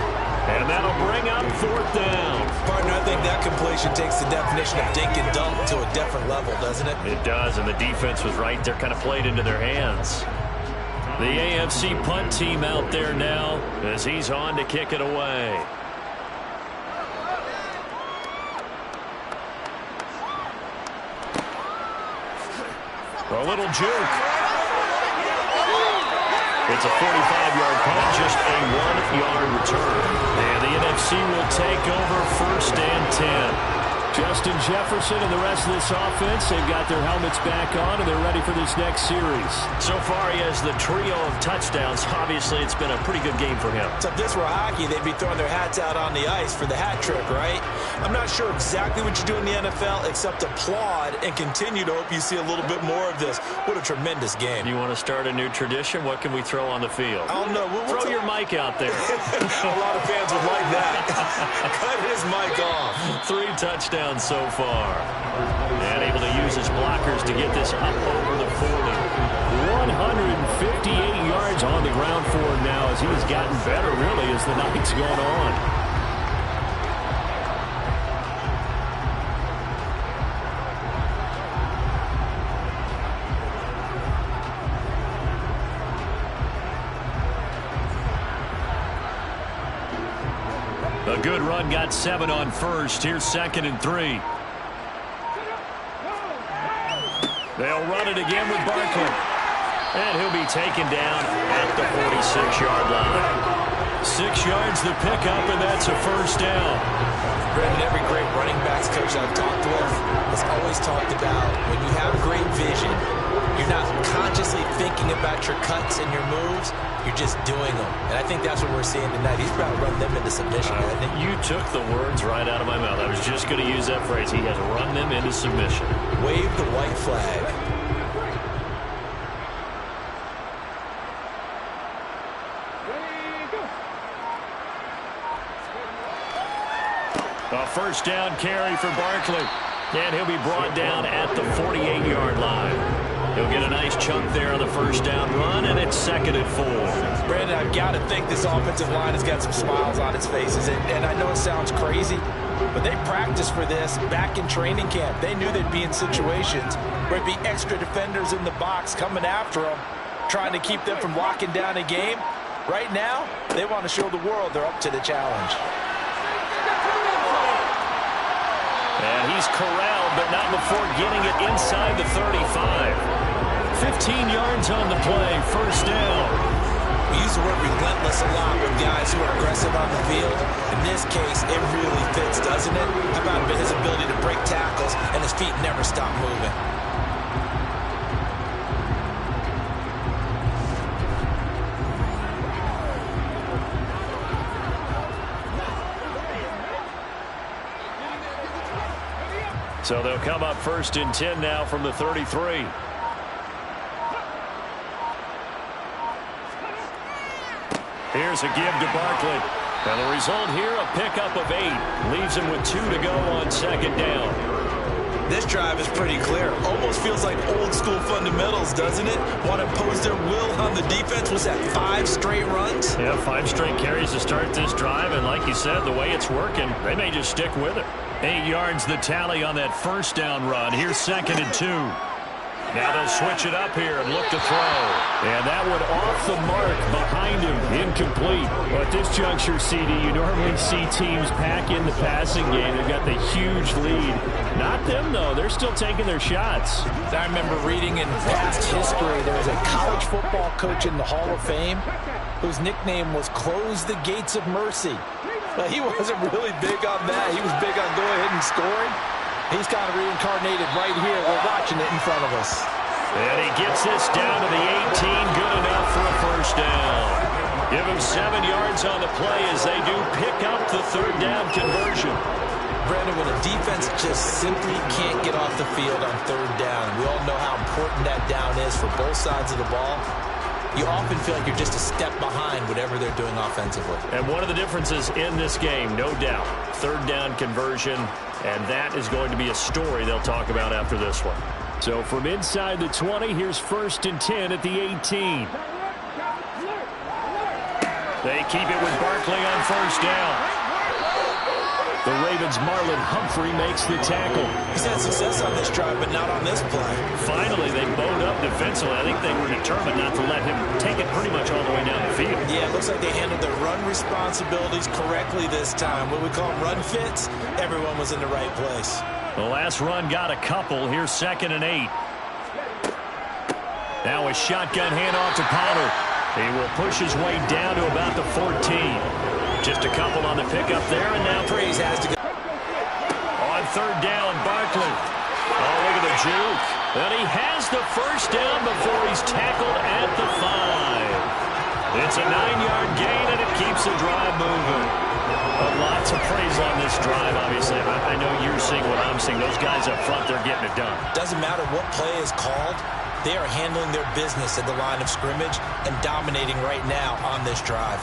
[SPEAKER 3] And that'll bring up 4th down.
[SPEAKER 4] Partner, I think that completion takes the definition of dink and dunk to a different level, doesn't it?
[SPEAKER 3] It does, and the defense was right there, kind of played into their hands. The AFC punt team out there now as he's on to kick it away. A little juke. It's a 45-yard punt, just a 1-yard return. And the NFC will take over 1st and 10. Justin Jefferson and the rest of this offense, they've got their helmets back on, and they're ready for this next series. So far, he has the trio of touchdowns. Obviously, it's been a pretty good game for him.
[SPEAKER 4] So if this were hockey, they'd be throwing their hats out on the ice for the hat trick, right? I'm not sure exactly what you do in the NFL except applaud and continue to hope you see a little bit more of this. What a tremendous game.
[SPEAKER 3] You want to start a new tradition? What can we throw on the field?
[SPEAKER 4] I don't know.
[SPEAKER 3] Throw your mic out there.
[SPEAKER 4] A lot of fans would like that. Cut his mic off.
[SPEAKER 3] 3 touchdowns so far. And able to use his blockers to get this up over the 40. 158 yards on the ground for him now as he's gotten better, really, as the night's gone on. A good run, got 7 on 1st. Here's 2nd and 3. They'll run it again with Barkley. And he'll be taken down at the 46-yard line. 6 yards the pickup, and that's a 1st down.
[SPEAKER 4] Brandon, every great running backs coach I've talked with has always talked about when you have great vision, You're not consciously thinking about your cuts and your moves. You're just doing them. And I think that's what we're seeing tonight. He's about to run them into submission.
[SPEAKER 3] You took the words right out of my mouth. I was just going to use that phrase. He has run them into submission.
[SPEAKER 4] Wave the white flag.
[SPEAKER 3] A first down carry for Barkley. And he'll be brought down at the 48-yard line. He'll get a nice chunk there on the first down run, and it's 2nd and 4.
[SPEAKER 4] Brandon, I've got to think this offensive line has got some smiles on its faces. And I know it sounds crazy, but they practiced for this back in training camp. They knew they'd be in situations where it'd be extra defenders in the box coming after them, trying to keep them from locking down a game. Right now, they want to show the world they're up to the challenge.
[SPEAKER 3] And he's corralled, but not before getting it inside the 35. 15 yards on the play, first down.
[SPEAKER 4] We use the word relentless a lot with guys who are aggressive on the field. In this case, it really fits, doesn't it? How about his ability to break tackles and his feet never stop moving?
[SPEAKER 3] So they'll come up 1st and 10 now from the 33. Here's a give to Barkley. And the result here, a pickup of 8. Leaves him with 2 to go on 2nd down.
[SPEAKER 4] This drive is pretty clear. Almost feels like old school fundamentals, doesn't it? Want to impose their will on the defense. Was that 5 straight runs?
[SPEAKER 3] Yeah, 5 straight carries to start this drive. And like you said, the way it's working, they may just stick with it. 8 yards the tally on that first down run. Here's 2nd and 2. Now they'll switch it up here and look to throw. And that one off the mark behind him. Incomplete. Well, at this juncture, CD, you normally see teams pack in the passing game. They've got the huge lead. Not them, though. They're still taking their shots.
[SPEAKER 4] I remember reading in past history, there was a college football coach in the Hall of Fame whose nickname was Close the Gates of Mercy. But he wasn't really big on that. He was big on go ahead and scoring. He's kind of reincarnated right here. We're watching it in front of us.
[SPEAKER 3] And he gets this down to the 18. Good enough for a first down. Give him 7 yards on the play as they do pick up the 3rd down conversion.
[SPEAKER 4] Brandon, when a defense just simply can't get off the field on 3rd down, we all know how important that down is for both sides of the ball. You often feel like you're just a step behind whatever they're doing offensively.
[SPEAKER 3] And one of the differences in this game, no doubt, 3rd down conversion, and that is going to be a story they'll talk about after this one. So from inside the 20, here's 1st and 10 at the 18. They keep it with Barkley on first down. The Ravens' Marlon Humphrey makes the tackle.
[SPEAKER 4] He's had success on this drive, but not on this play.
[SPEAKER 3] Finally, they bowed up defensively. I think they were determined not to let him take it pretty much all the way down the field.
[SPEAKER 4] Yeah, it looks like they handled their run responsibilities correctly this time. What we call run fits, everyone was in the right place.
[SPEAKER 3] The last run got a couple. Here's 2nd and 8. Now a shotgun handoff to Pollard. He will push his way down to about the 14. Just a couple on the pickup there, and now
[SPEAKER 4] Praise has to go.
[SPEAKER 3] On 3rd down, Barkley. Oh, look at the juke. And he has the first down before he's tackled at the 5. It's a 9-yard gain, and it keeps the drive moving. But lots of praise on this drive, obviously. I know you're seeing what I'm seeing. Those guys up front, they're getting it done.
[SPEAKER 4] Doesn't matter what play is called. They are handling their business at the line of scrimmage and dominating right now on this drive.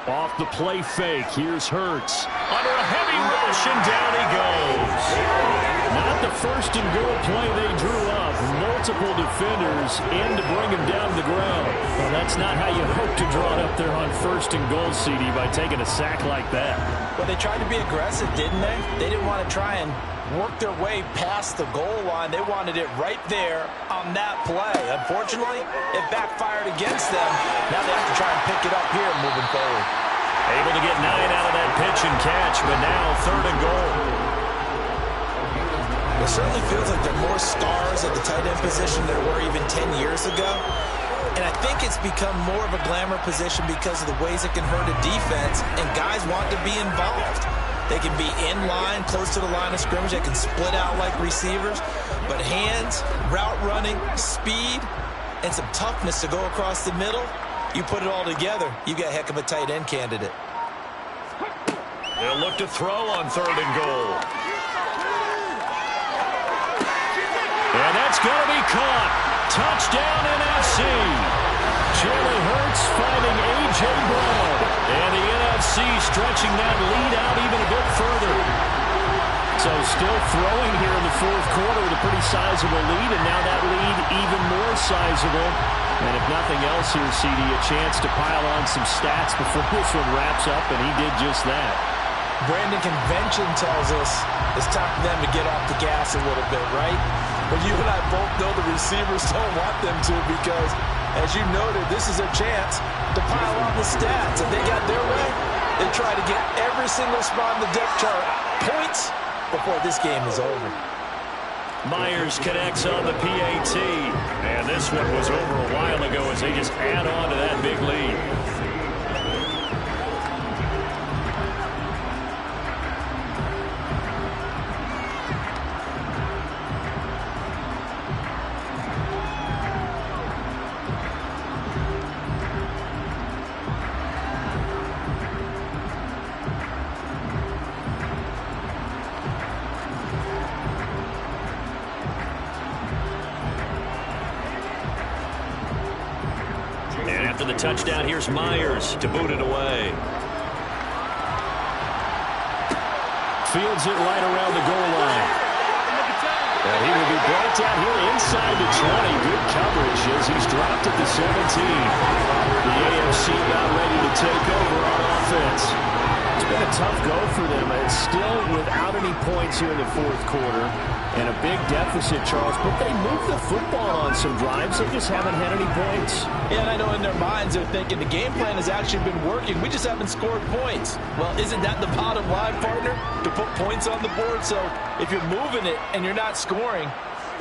[SPEAKER 3] Off the play fake, here's Hurts. Under a heavy rush, and down he goes. Not the first and goal play they drew up. Multiple defenders in to bring him down to the ground. Well, that's not how you hope to draw it up there on 1st and goal, CD, by taking a sack like that.
[SPEAKER 4] Well, they tried to be aggressive, didn't they? They didn't want to try and work their way past the goal line. They wanted it right there on that play. Unfortunately, it backfired against them. Now they have to try and pick it up here moving forward.
[SPEAKER 3] Able to get 9 out of that pitch and catch, but now 3rd and goal.
[SPEAKER 4] It certainly feels like there are more stars at the tight end position than there were even 10 years ago. And I think it's become more of a glamour position because of the ways it can hurt a defense, and guys want to be involved. They can be in line, close to the line of scrimmage. They can split out like receivers. But hands, route running, speed, and some toughness to go across the middle, you put it all together, you got a heck of a tight end candidate.
[SPEAKER 3] They'll look to throw on 3rd and goal. And that's going to be caught. Touchdown NFC. Jalen Hurts finding A.J. Brown. And the NFC stretching that lead out even a bit further. So still throwing here in the 4th quarter with a pretty sizable lead, and now that lead even more sizable. And if nothing else here, CD, a chance to pile on some stats before this one wraps up, and he did just that.
[SPEAKER 4] Brandon, convention tells us it's time for them to get off the gas a little bit, right? But you and I both know the receivers don't want them to because, as you noted, this is their chance to pile on the stats. If they got their way, they try to get every single spot in the depth chart points before this game is over.
[SPEAKER 3] Myers connects on the PAT. And this one was over a while ago as they just add on to that big lead. The touchdown, here's Myers to boot it away. Fields it right around the goal line. And he will be brought down here inside the 20. Good coverage as he's dropped at the 17. The AFC about ready to take over on offense. It's been a tough go for them. It's still without any points here in the 4th quarter. And a big deficit, Charles, but they moved the football on some drives. They just haven't had any points.
[SPEAKER 4] Yeah, and I know in their minds they're thinking the game plan has actually been working. We just haven't scored points. Well, isn't that the bottom line, partner? To put points on the board. So if you're moving it and you're not scoring,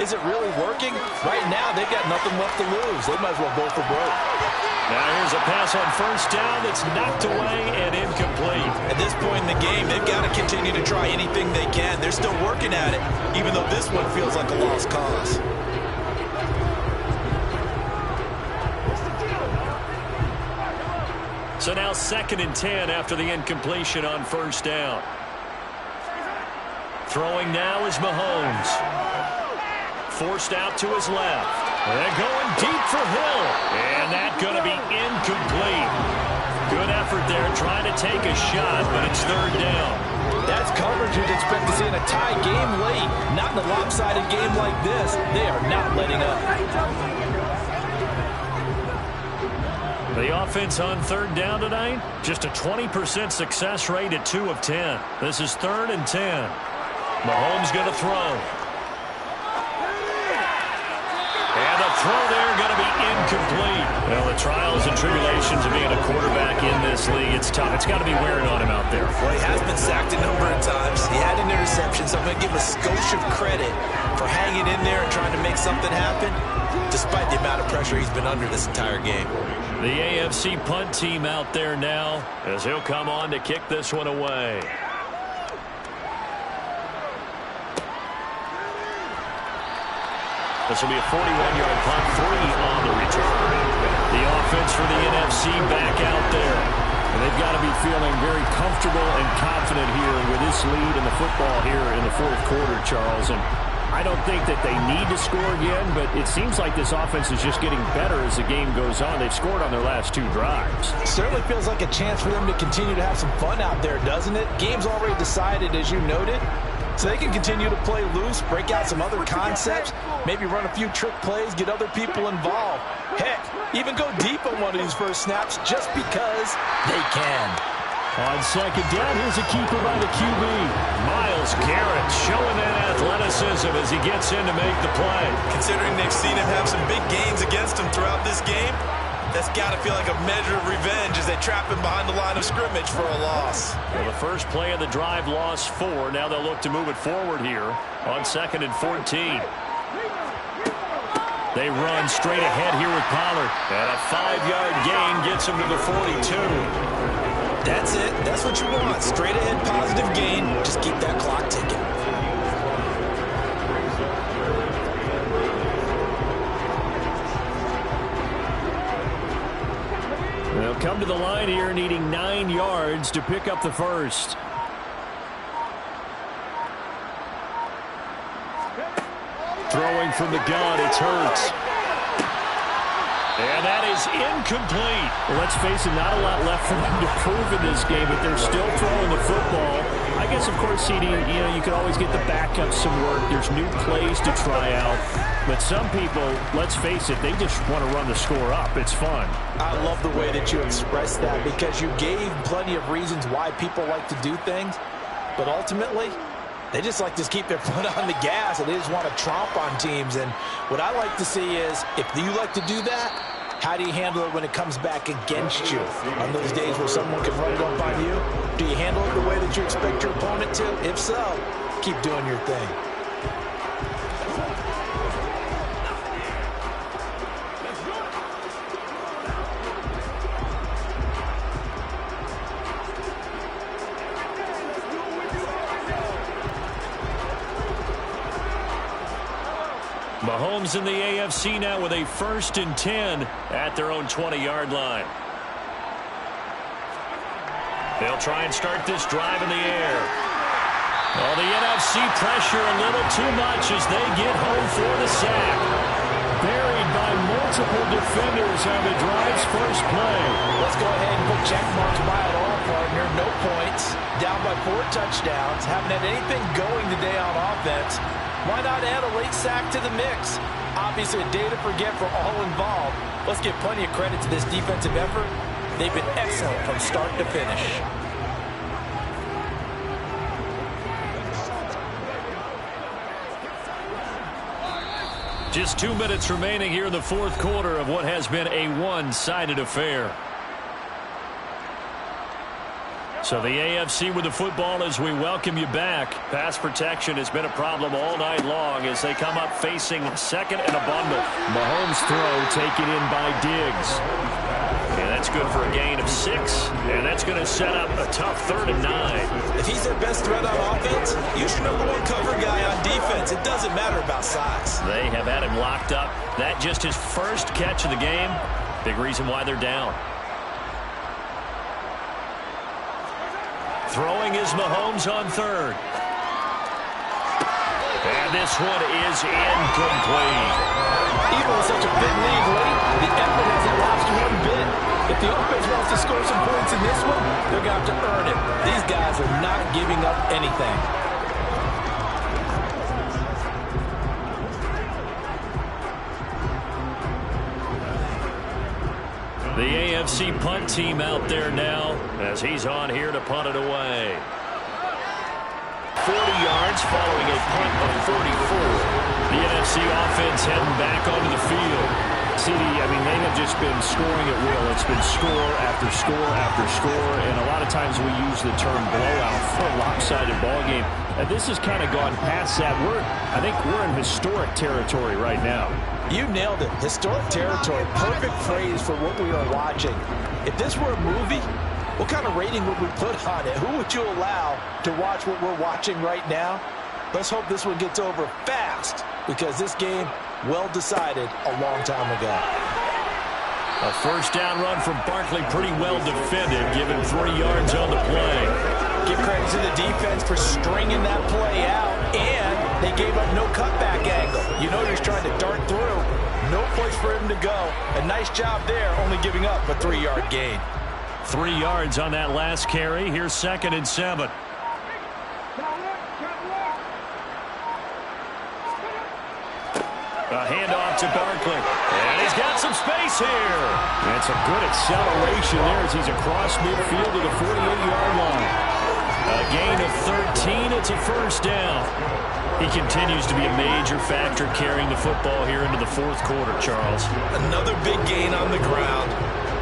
[SPEAKER 4] is it really working? Right now, they've got nothing left to lose. They might as well go for broke.
[SPEAKER 3] Now here's a pass on 1st down that's knocked away and incomplete.
[SPEAKER 4] At this point in the game, they've got to continue to try anything they can. They're still working at it, even though this one feels like a lost cause.
[SPEAKER 3] So now 2nd and 10 after the incompletion on 1st down. Throwing now is Mahomes. Forced out to his left. They're going deep for Hill. And that's going to be incomplete. Good effort there trying to take a shot, but it's 3rd down.
[SPEAKER 4] That's coverage you'd expect to see in a tie game late. Not in a lopsided game like this. They are not letting up.
[SPEAKER 3] The offense on 3rd down tonight, just a 20% success rate at 2 of 10. This is 3rd and 10. Mahomes going to throw. And the throw there going to be incomplete. Well, the trials and tribulations of being a quarterback in this league, it's tough. It's got to be wearing on him out there.
[SPEAKER 4] Well, he has been sacked a number of times. He had an interception, so I'm going to give a skosh of credit for hanging in there and trying to make something happen, despite the amount of pressure he's been under this entire game.
[SPEAKER 3] The AFC punt team out there now as he'll come on to kick this one away. This will be a 41-yard punt, 3 on the return. The offense for the NFC back out there. And they've got to be feeling very comfortable and confident here with this lead in the football here in the 4th quarter, Charles. And I don't think that they need to score again, but it seems like this offense is just getting better as the game goes on. They've scored on their last 2 drives.
[SPEAKER 4] It certainly feels like a chance for them to continue to have some fun out there, doesn't it? Game's already decided, as you noted. So they can continue to play loose, break out some other concepts, maybe run a few trick plays, get other people involved. Heck, even go deep on one of these first snaps just because they can.
[SPEAKER 3] On 2nd down, here's a keeper by the QB. Myles Garrett showing that athleticism as he gets in to make the play.
[SPEAKER 4] Considering they've seen him have some big gains against him throughout this game, that's got to feel like a measure of revenge as they trap him behind the line of scrimmage for a loss.
[SPEAKER 3] Well, the first play of the drive lost 4. Now they'll look to move it forward here on 2nd and 14. They run straight ahead here with Pollard. And a 5-yard gain gets him to the 42.
[SPEAKER 4] That's it. That's what you want. Straight ahead, positive gain. Just keep that clock ticking.
[SPEAKER 3] They'll come to the line here needing 9 yards to pick up the first. Throwing from the gun, it's Hurts. And that is incomplete. Well, let's face it, not a lot left for them to prove in this game, but they're still throwing the football. I guess, of course, CD, you could always get the backup some work. There's new plays to try out. But some people, let's face it, they just want to run the score up. It's fun.
[SPEAKER 4] I love the way that you expressed that because you gave plenty of reasons why people like to do things. But ultimately, they just like to keep their foot on the gas, and they just want to tromp on teams. And what I like to see is, if you like to do that, how do you handle it when it comes back against you? On those days where someone can run it up on you, do you handle it the way that you expect your opponent to? If so, keep doing your thing.
[SPEAKER 3] Mahomes in the AFC now with a 1st and 10 at their own 20-yard line. They'll try and start this drive in the air. Oh, the NFC pressure a little too much as they get home for the sack. Buried by multiple defenders on the drive's first play.
[SPEAKER 4] Let's go ahead and put check marks by it all, partner. No points. Down by 4 touchdowns. Haven't had anything going today on offense. Why not add a late sack to the mix? Obviously a day to forget for all involved. Let's give plenty of credit to this defensive effort. They've been excellent from start to finish.
[SPEAKER 3] Just 2 minutes remaining here in the 4th quarter of what has been a one-sided affair. So the AFC with the football as we welcome you back. Pass protection has been a problem all night long as they come up facing 2nd and a bundle. Mahomes' throw taken in by Diggs. And that's good for a gain of 6. And that's going to set up a tough 3rd and 9.
[SPEAKER 4] If he's their best threat on offense, use your #1 cover guy on defense. It doesn't matter about size.
[SPEAKER 3] They have had him locked up. That just his first catch of the game. Big reason why they're down. Throwing is Mahomes on 3rd. And this one is incomplete.
[SPEAKER 4] Even with such a big lead late, the effort hasn't lost one bit. If the offense wants to score some points in this one, they're going to have to earn it. These guys are not giving up anything.
[SPEAKER 3] The AFC punt team out there now as he's on here to punt it away. 40 yards following a punt of 44. The NFC offense heading back onto the field. CD, I mean, they have just been scoring at will. It's been score after score after score, and a lot of times we use the term blowout for a lopsided ball game. And this has kind of gone past that. I think we're in historic territory right now.
[SPEAKER 4] You nailed it. Historic territory. Perfect phrase for what we are watching. If this were a movie, what kind of rating would we put on it? Who would you allow to watch what we're watching right now? Let's hope this one gets over fast because this game, well decided a long time ago.
[SPEAKER 3] A 1st down run from Barkley, pretty well defended, given 3 yards on the play.
[SPEAKER 4] Give credit to the defense for stringing that play out, and they gave up no cutback angle. You know he's trying to dart through. No place for him to go. A nice job there, only giving up a 3-yard gain.
[SPEAKER 3] 3 yards on that last carry. Here's 2nd and 7. A handoff to Barkley. And he's got some space here. That's a good acceleration there as he's across midfield to the 48-yard line. A gain of 13 it's a first down. He continues to be a major factor carrying the football here into the fourth quarter, Charles.
[SPEAKER 4] Another big gain on the ground.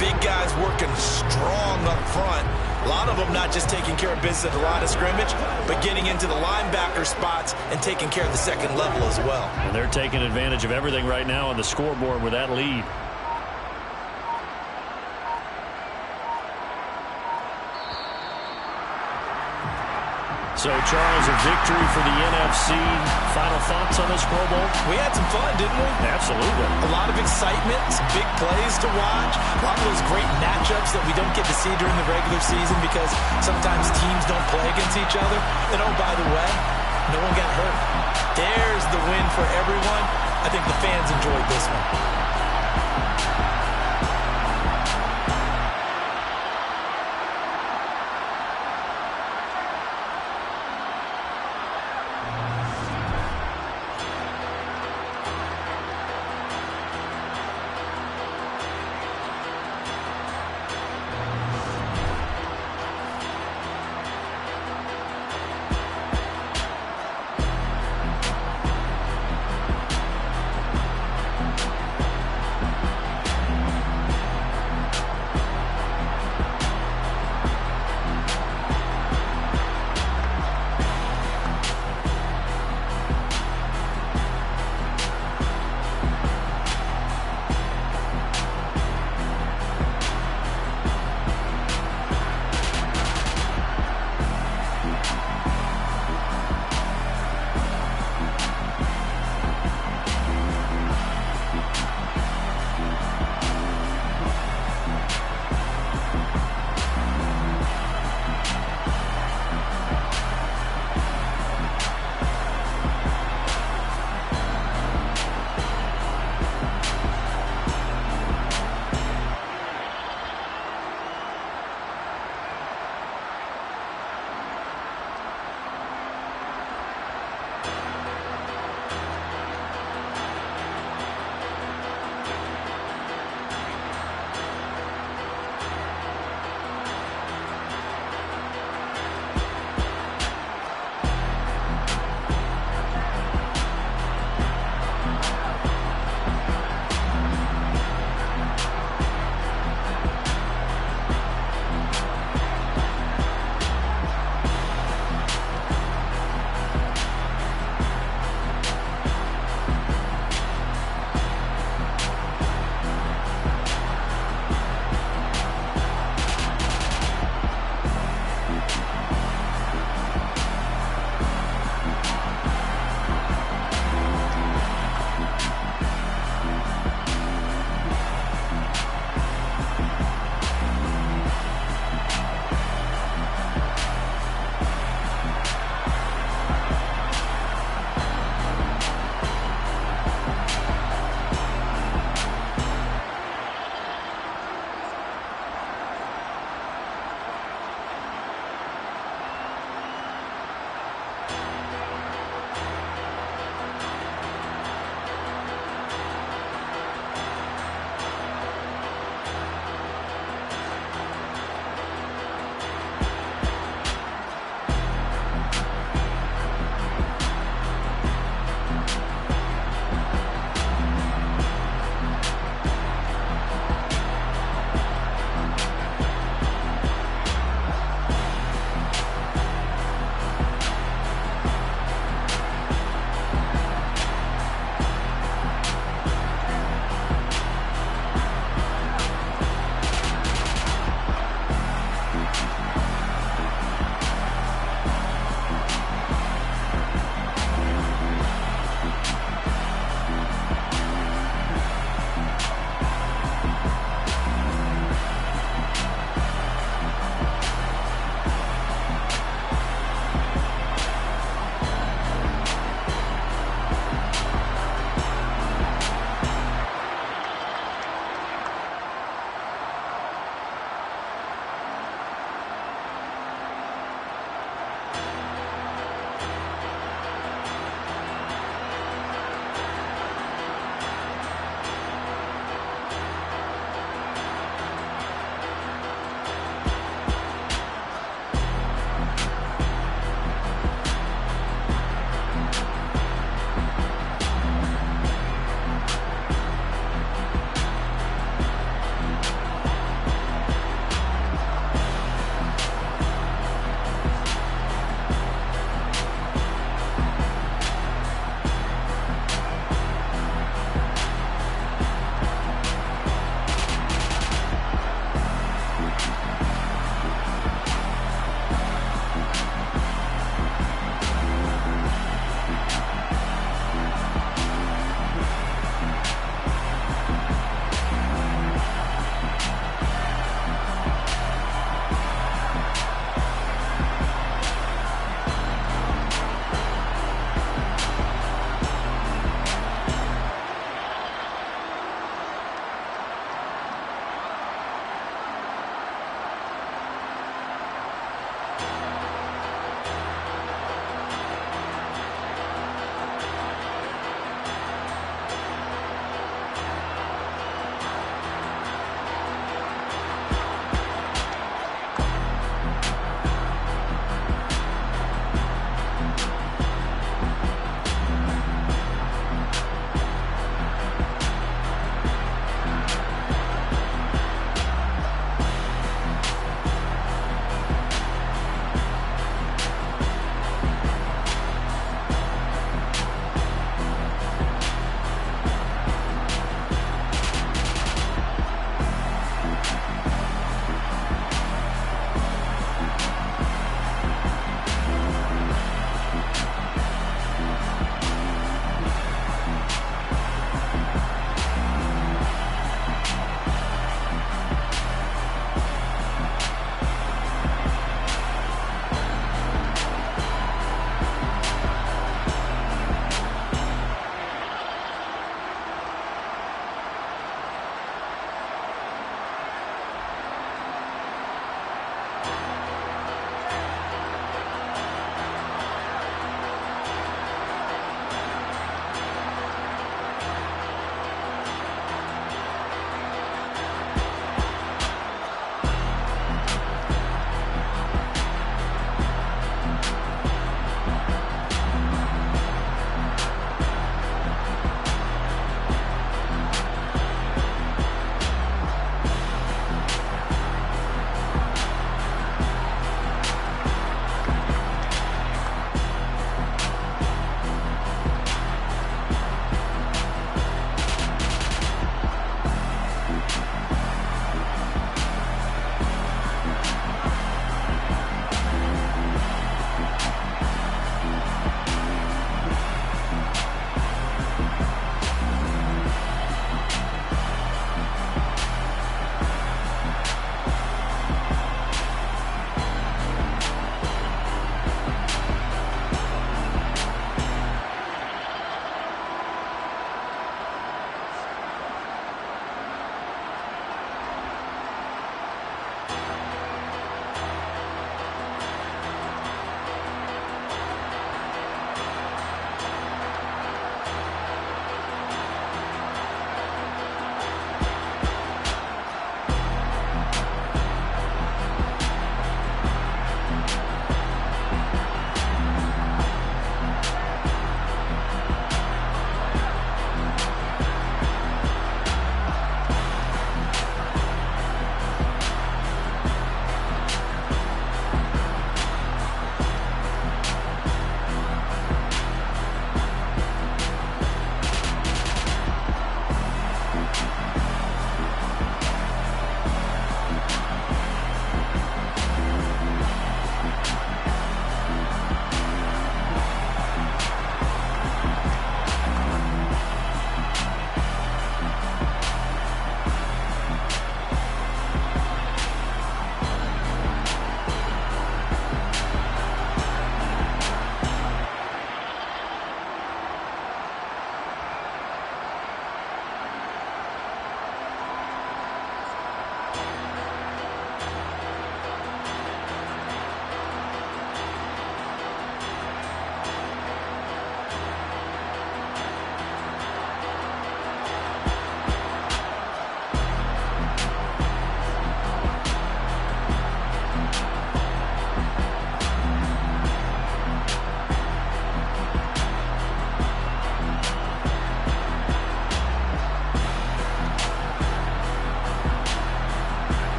[SPEAKER 4] Big guys working strong up front. A lot of them not just taking care of business at the line of scrimmage, but getting into the linebacker spots and taking care of the second level as well.
[SPEAKER 3] And they're taking advantage of everything right now on the scoreboard with that lead. So, Charles, a victory for the NFC. Final thoughts on this Pro Bowl?
[SPEAKER 4] We had some fun, didn't we?
[SPEAKER 3] Absolutely.
[SPEAKER 4] A lot of excitement, some big plays to watch, a lot of those great matchups that we don't get to see during the regular season because sometimes teams don't play against each other. And, oh, by the way, no one got hurt. There's the win for everyone. I think the fans enjoyed this one.